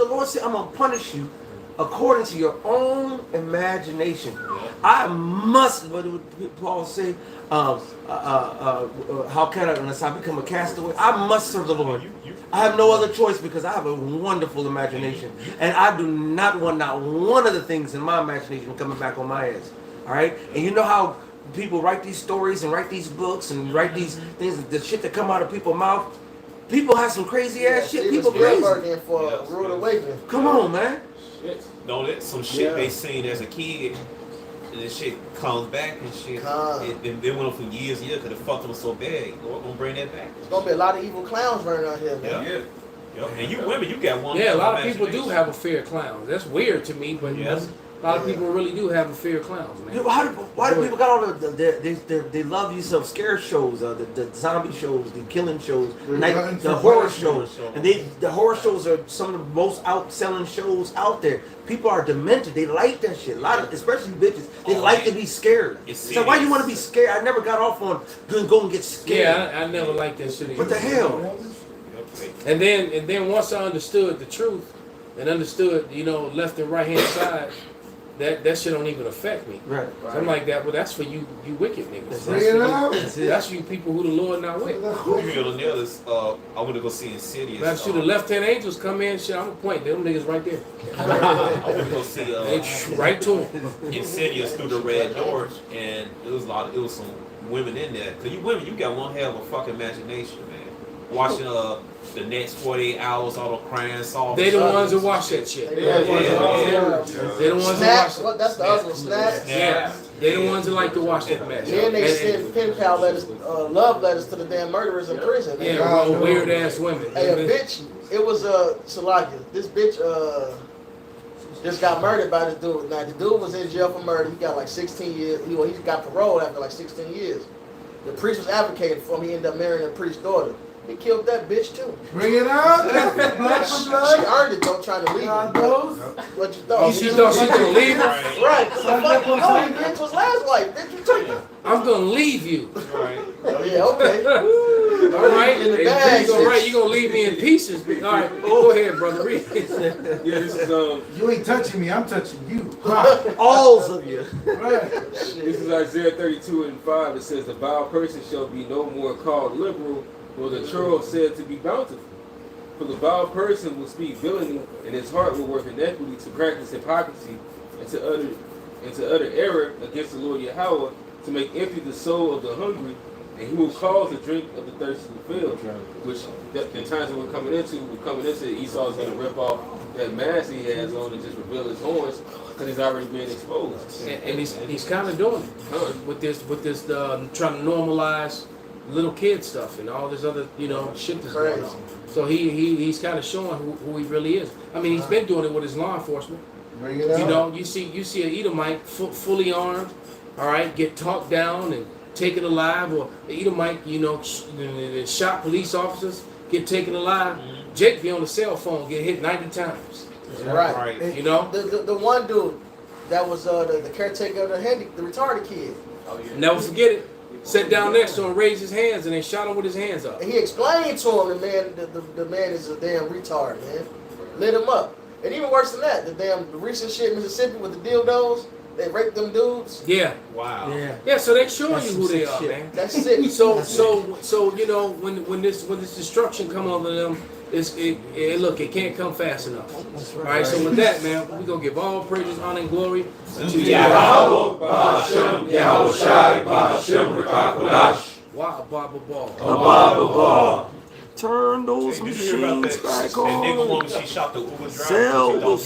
Lord said, I'm gonna punish you according to your own imagination. I must, what did Paul say? How can I, unless I become a castaway? I must serve the Lord. I have no other choice because I have a wonderful imagination. And I do not want not one of the things in my imagination coming back on my head. All right? And you know how people write these stories and write these books and write these things, the shit that come out of people's mouth? People have some crazy ass shit. People crazy. For a rude awakening. Come on, man. No, that's some shit they seen as a kid, and this shit comes back and shit. They went on for years and years because it fucked them so bad. Lord gonna bring that back. There's gonna be a lot of evil clowns running out here, man. Yeah. And you women, you got one. Yeah, a lot of people do have a fear of clowns. That's weird to me, but a lot of people really do have a fear of clowns, man. Why do people got all they love you some scare shows, the zombie shows, the killing shows, the horror shows, and the horror shows are some of the most outselling shows out there. People are demented. They like that shit. A lot of, especially bitches, they like to be scared. So why you want to be scared? I never got off on go and get scared. Yeah, I never liked that shit. What the hell? And then once I understood the truth and understood, left and right hand side, that shit don't even affect me. Right. So I'm like that. Well, that's for you wicked niggas. Bring it out. That's you people who the Lord not with. Real Neil is I want to go see Insidious. Now, shoot, the left-hand angels come in, shit, I'm gonna point. Them niggas right there. I want to go see They right to them. Insidious through the red door, and it was some women in there. Cause you women, you got one hell of a fucking imagination, man. Watching the next 48 hours, all the crying songs. They the ones that watch that shit. They the ones that watch Snap, that's the other one, Snap. Yeah. They the ones that like to watch that mess. Then they send pen pal letters, love letters to the damn murderers in prison. Yeah, bro, weird ass women. Hey, a bitch, it was Salakia. This bitch just got murdered by this dude. Now the dude was in jail for murder. He got like 16 years. He got parole after like 16 years. The priest was advocating for him. He ended up marrying the priest's daughter. He killed that bitch too. Bring it out. She earned it though, trying to leave him. What you thought? She thought she could leave him? Right. No, bitch was last wife. Bitch, you took her. I'm gonna leave you. Right. Yeah, okay. All right. In the bag. You gonna leave me in pieces. All right, go ahead, brother. Read. Yeah, this is You ain't touching me. I'm touching you. Alls of you. Right. this is Isaiah 32:5. It says, "The vile person shall be no more called liberal, nor the churl said to be bountiful. For the vile person will speak villainy, and his heart will work iniquity to practice hypocrisy, and to utter error against the Lord Yahweh, to make empty the soul of the hungry, and he will cause the drink of the thirsty to fail." Which the times that we're coming into Esau's going to rip off that mask he has on and just reveal his horns because he's already been exposed. And he's kind of doing it with this trying to normalize little kid stuff and all this other shit that's going on. So he's kind of showing who he really is. I mean, he's been doing it with his law enforcement. Bring it out. You see an Edomite fully armed, all right, get talked down and taken alive, or the Edomite, shot police officers, get taken alive. Jake be on the cell phone, get hit 90 times. Right. The one dude that was the caretaker of the retarded kid. Never forget it. Sat down next to him, raised his hands, and they shot him with his hands up. And he explained to him, the man is a damn retard, man. Lit him up. And even worse than that, the recent shit in Mississippi with the dildos, they raped them dudes. Yeah. Wow. Yeah. So they showing you who they are, man. That's sick. So when this destruction come over them, it can't come fast enough. All right. So with that, man, we gonna give all praises, honor, and glory to Yahweh, Ba'ashem, Yahweh Shai, Ba'ashem, Rekakodash, Wa'abababal. Turn those machines back on. That nigga woman, she shot the Uber driver. Sell those